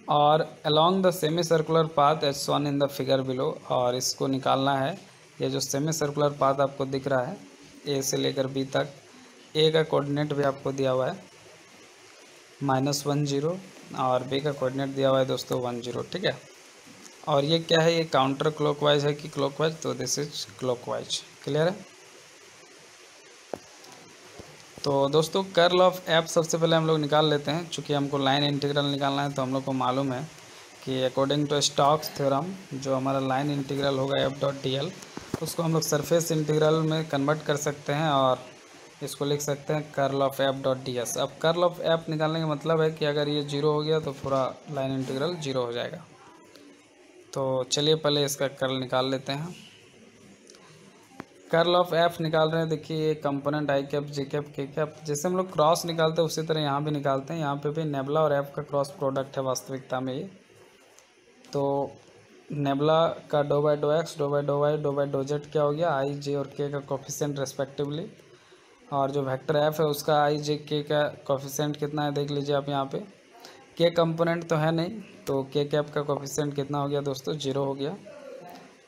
और along the semi circular path as shown in the figure below, और इसको निकालना है। ये जो सेमी सर्कुलर पाथ आपको दिख रहा है ए से लेकर बी तक, ए का कोऑर्डिनेट भी आपको दिया हुआ है -10, और बी का कोऑर्डिनेट दिया हुआ है दोस्तों 10। ठीक है, और ये क्या है, ये काउंटर क्लॉकवाइज है कि क्लॉकवाइज, तो दिस इज क्लॉकवाइज। क्लियर है। तो दोस्तों कर्ल ऑफ एफ सबसे पहले हम लोग निकाल लेते हैं। चूँकि हमको लाइन इंटीग्रल निकालना है तो हम लोग को मालूम है कि अकॉर्डिंग टू स्टोक्स थ्योरम जो हमारा लाइन इंटीग्रल होगा एफ डॉट डी एल, उसको हम लोग सरफेस इंटीग्रल में कन्वर्ट कर सकते हैं, और इसको लिख सकते हैं curl of F dot D S. अब कर्ल ऑफ एफ निकालने का मतलब है कि अगर ये 0 हो गया तो पूरा लाइन इंटीग्रल 0 हो जाएगा। तो चलिए पहले इसका कर्ल निकाल लेते हैं। कर्ल ऑफ एफ निकाल रहे हैं। देखिए ये component I cap j cap k cap, जैसे हम लोग क्रॉस निकालते हैं उसी तरह यहाँ भी निकालते हैं। यहाँ पे भी नेबला और एफ का क्रॉस प्रोडक्ट है वास्तविकता में ये। तो नेबला का do by do x, do by do y, do by do z क्या हो गया, आई जे और के का कोफिशिएंट रेस्पेक्टिवली, और जो वेक्टर एफ है उसका आई जे के का कोफिशिएंट कितना है देख लीजिए आप। यहाँ पे के कंपोनेंट तो है नहीं, तो के कैप का कोफिशिएंट कितना हो गया दोस्तों, 0 हो गया।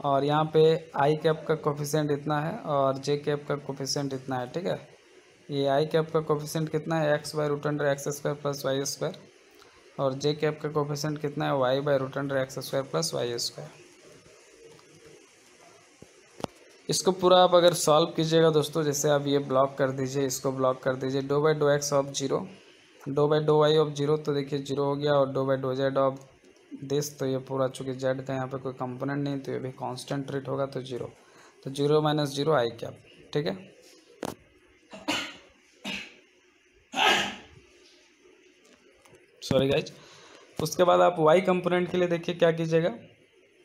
और यहाँ पे आई कैप का कोफिशिएंट इतना है और जे कैप का कोफिशिएंट इतना है। ठीक है, ये आई कैप का कोफिशिएंट कितना है, x by root under x square plus y square, और जे कैप का कोफिशिएंट कितना है, y by root under x square plus y square. इसको पूरा आप अगर सॉल्व कीजिएगा दोस्तों, जैसे आप ये ब्लॉक कर दीजिए, इसको ब्लॉक कर दीजिए, do by do x of 0 do by do y of zero तो देखिए जीरो हो गया, और do by do z of this तो ये पूरा, चूँकि जेड का यहाँ पे कोई कंपोनेंट नहीं तो ये भी कांस्टेंट ट्रीट होगा, तो जीरो, तो जीरो माइनस जीरो आई कैप। ठीक है, सॉरी गाइज। उसके बाद आप वाई कंपोनेंट के लिए देखिए क्या कीजिएगा,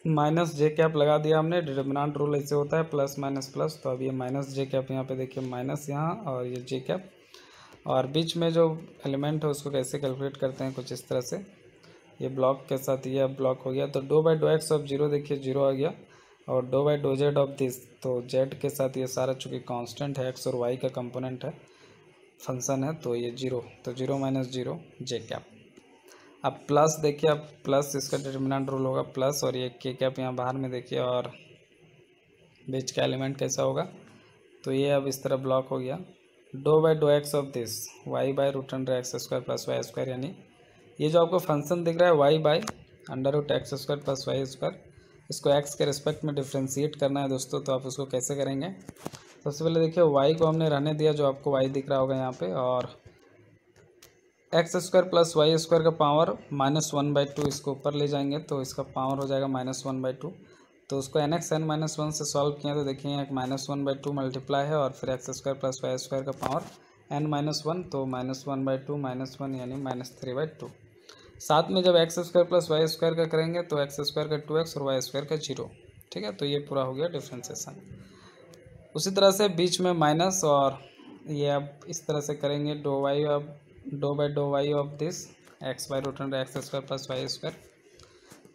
माइनस जे कैप लगा दिया हमने, डिटरमिनेंट रूल ऐसे होता है प्लस माइनस प्लस, तो अब ये माइनस जे कैप यहाँ पे देखिए माइनस यहाँ और ये जे कैप, और बीच में जो एलिमेंट है उसको कैसे कैलकुलेट करते हैं कुछ इस तरह से, ये ब्लॉक के साथ ये ब्लॉक हो गया, तो do by do x of zero देखिए जीरो आ गया, और do by do z of this, तो जेड के साथ ये सारा चूँकि कांस्टेंट है, एक्स और वाई का कंपोनेंट है, फंक्शन है, तो ये जीरो, तो जीरो माइनस जीरो जे कैप। अब प्लस देखिए, अब प्लस इसका डिटरमिनेंट रूल होगा प्लस, और ये के कैप यहाँ बाहर में देखिए, और बीच का एलिमेंट कैसा होगा, तो ये अब इस तरह ब्लॉक हो गया, do by do x of this y by root under x square plus y square, यानी ये जो आपको फंक्शन दिख रहा है y by under root x square plus y square, इसको एक्स के रिस्पेक्ट में डिफ्रेंशिएट करना है दोस्तों, तो आप उसको कैसे करेंगे। सबसे पहले देखिए वाई को हमने रहने दिया, जो आपको वाई दिख रहा होगा यहाँ पे, और x square plus y square का power minus one by two इसको ऊपर ले जाएंगे, तो इसका पावर हो जाएगा माइनस वन बाई टू, तो उसको n x n minus one से सॉल्व किया तो देखिए एक minus one by two multiply है, और फिर x square plus y square का पावर एन माइनस वन, तो minus one by two minus one यानी माइनस थ्री बाई टू। साथ में जब x square plus y square का करेंगे तो एक्स स्क्वायर का टू एक्स और वाई स्क्वायर का जीरो। ठीक है, तो ये पूरा हो गया डिफ्रेंसिएशन। उसी तरह से बीच में माइनस, और ये अब इस तरह से करेंगे डो वाई, अब do by do y of this x by root under x square plus y square,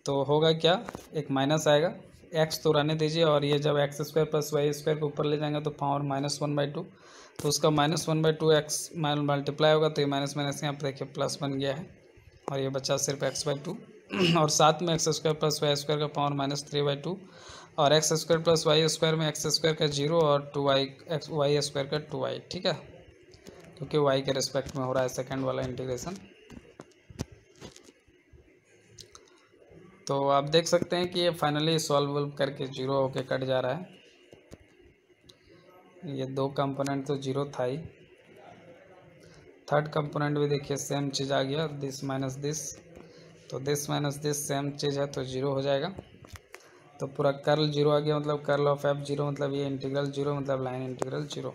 तो होगा क्या, एक माइनस आएगा, एक्स तो रहने दीजिए, और ये जब x square plus y square को ऊपर ले जाएंगे तो power minus one by two, तो उसका minus one by two x multiply होगा, तो ये माइनस माइनस यहाँ पर देखिए प्लस बन गया है, और ये बचा सिर्फ एक्स बाई टू, और साथ में x square plus y square का power minus three by two, और x square plus y square में एक्स स्क्वायर का जीरो, और two y x y square का टू वाई। ठीक है, क्योंकि वाई के रिस्पेक्ट में हो रहा है सेकंड वाला इंटीग्रेशन। तो आप देख सकते हैं कि ये फाइनली सॉल्व करके जीरो होके कट जा रहा है। ये दो कंपोनेंट तो जीरो था ही, थर्ड कंपोनेंट भी देखिए सेम चीज़ आ गया, दिस माइनस दिस, तो दिस माइनस दिस सेम चीज़ है तो जीरो हो जाएगा, तो पूरा कर्ल जीरो आ गया, मतलब कर्ल ऑफ एफ जीरो, मतलब ये इंटीग्रल जीरो, मतलब लाइन इंटीग्रल जीरो।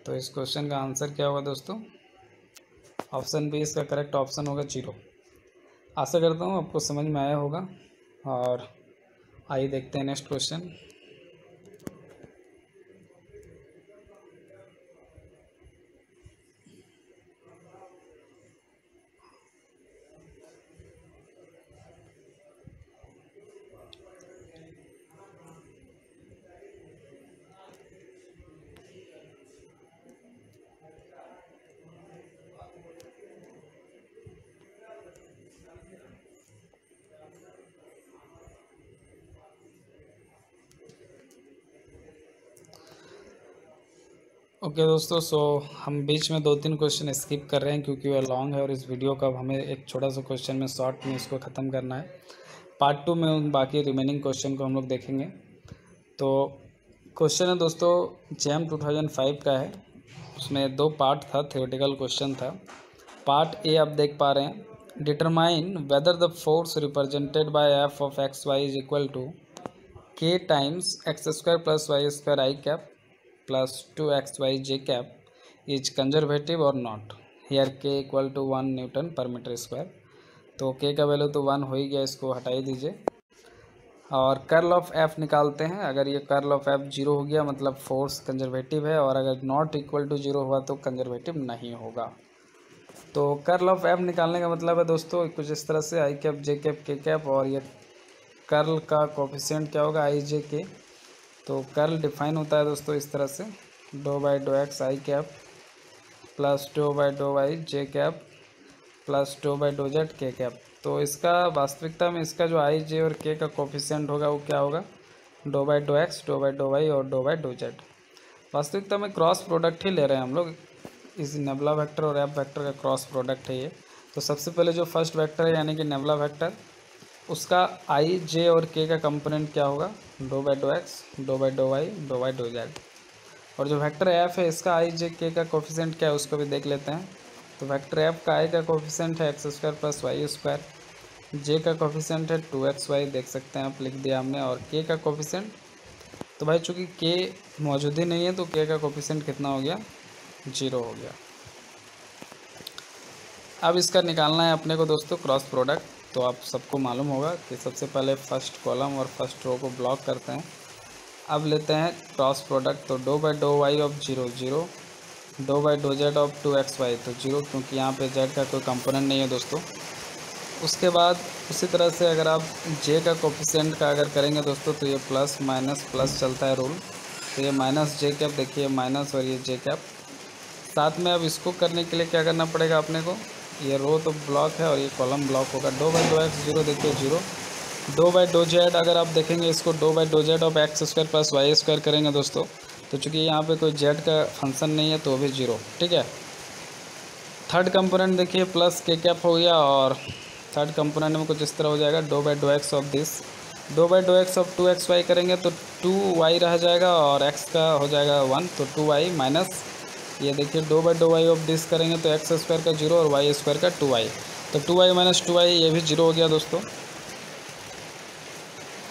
तो इस क्वेश्चन का आंसर क्या होगा दोस्तों, ऑप्शन बी इसका करेक्ट ऑप्शन होगा जीरो। आशा करता हूँ आपको समझ में आया होगा, और आइए देखते हैं नेक्स्ट क्वेश्चन। ओके दोस्तों, सो हम बीच में दो तीन क्वेश्चन स्किप कर रहे हैं क्योंकि वह लॉन्ग है, और इस वीडियो का हमें एक छोटा सा क्वेश्चन में शॉर्ट में इसको ख़त्म करना है। पार्ट टू में उन बाकी रिमेनिंग क्वेश्चन को हम लोग देखेंगे। तो क्वेश्चन है दोस्तों जैम 2005 का है, उसमें दो पार्ट था, थ्योरेटिकल क्वेश्चन था। पार्ट ए आप देख पा रहे हैं, determine whether the force represented by F of x y is equal to k times x square plus y square i cap plus two x y j cap is conservative और not. Here k equal to 1 newton per metre square. तो के का वैल्यू तो 1 हो ही गया, इसको हटा ही दीजिए। और कर्ल ऑफ एफ निकालते हैं। अगर ये कर्ल ऑफ एफ जीरो हो गया मतलब फोर्स कंजर्वेटिव है, और अगर नॉट इक्वल टू जीरो हुआ तो कंजर्वेटिव नहीं होगा। तो कर्ल ऑफ एफ निकालने का मतलब है दोस्तों कुछ इस तरह से, आई cap j cap k cap, और ये कर्ल का कोफिशिएंट क्या होगा, आई जे के। तो कर्ल डिफाइन होता है दोस्तों इस तरह से, do by do x i cap plus do by do y j cap plus do by do z k cap. तो इसका वास्तविकता में इसका जो आई जे और के का कोफिशिएंट होगा वो क्या होगा, do by do x, do by do y और डो बाई डो जेड। वास्तविकता में क्रॉस प्रोडक्ट ही ले रहे हैं हम लोग, इस नेबुला वेक्टर और एफ वेक्टर का क्रॉस प्रोडक्ट है ये। तो सबसे पहले जो फर्स्ट वेक्टर है यानी कि नेबुला वेक्टर, उसका आई जे और के का कंपोनेंट क्या होगा, do by do x, do by do y, do by do z. और जो वेक्टर एफ है इसका आई जे के का कोफिशिएंट क्या है उसको भी देख लेते हैं। तो वेक्टर एफ का आई का कोफिशिएंट है x square plus y square, j का कोफिशिएंट है 2xy, देख सकते हैं आप, लिख दिया हमने। और के का कोफिशिएंट, तो भाई चूँकि के मौजूद ही नहीं है तो के का कोफिशिएंट कितना हो गया, 0 हो गया। अब इसका निकालना है अपने को दोस्तों क्रॉस प्रोडक्ट। तो आप सबको मालूम होगा कि सबसे पहले फर्स्ट कॉलम और फर्स्ट रो को ब्लॉक करते हैं। अब लेते हैं क्रॉस प्रोडक्ट, तो do by do y of 0 0, do by do z of 2xy, तो 0 क्योंकि यहाँ पे जेड का कोई कंपोनेंट नहीं है दोस्तों। उसके बाद उसी तरह से अगर आप जे का कोफिशिएंट का अगर करेंगे दोस्तों तो ये प्लस माइनस प्लस चलता है रूल, तो ये माइनस जे कैप, देखिए माइनस और ये जे कैप। साथ में अब इसको करने के लिए क्या करना पड़ेगा अपने को, ये रो तो ब्लॉक है और ये कॉलम ब्लॉक होगा। डो बाई डो एक्स 0, देखिए 0, डो बाई डो जेड अगर आप देखेंगे इसको do by do z of x square plus y square करेंगे दोस्तों, तो चूँकि यहाँ पे कोई जेड का फंक्शन नहीं है तो भी 0, ठीक है। थर्ड कंपोनेंट देखिए प्लस के कैप हो गया, और थर्ड कंपोनेंट में कुछ इस तरह हो जाएगा, dough by do x of this, dough by do x of 2xy करेंगे तो 2y रह जाएगा और x का हो जाएगा 1, तो 2y माइनस ये देखिए do by do y of this करेंगे तो एक्स स्क्वायर का 0 और वाई स्क्वायर का 2y, तो 2y माइनस 2y ये भी 0 हो गया दोस्तों।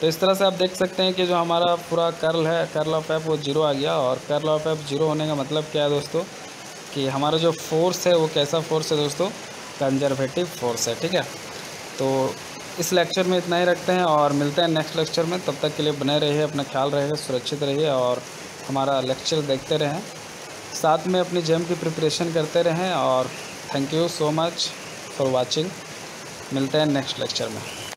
तो इस तरह से आप देख सकते हैं कि जो हमारा पूरा कर्ल है, कर्ल ऑफ एफ, वो 0 आ गया। और कर्ल ऑफ एफ 0 होने का मतलब क्या है दोस्तों, कि हमारा जो फोर्स है वो कैसा फोर्स है दोस्तों, कंजर्वेटिव फोर्स है, ठीक है। तो इस लेक्चर में इतना ही रखते हैं और मिलते हैं नेक्स्ट लेक्चर में। तब तक के लिए बने रहिए, अपना ख्याल रहिए, सुरक्षित रहिए और हमारा लेक्चर देखते रहें, साथ में अपनी जेम की प्रिपरेशन करते रहें। और thank you so much for watching, मिलते हैं नेक्स्ट लेक्चर में।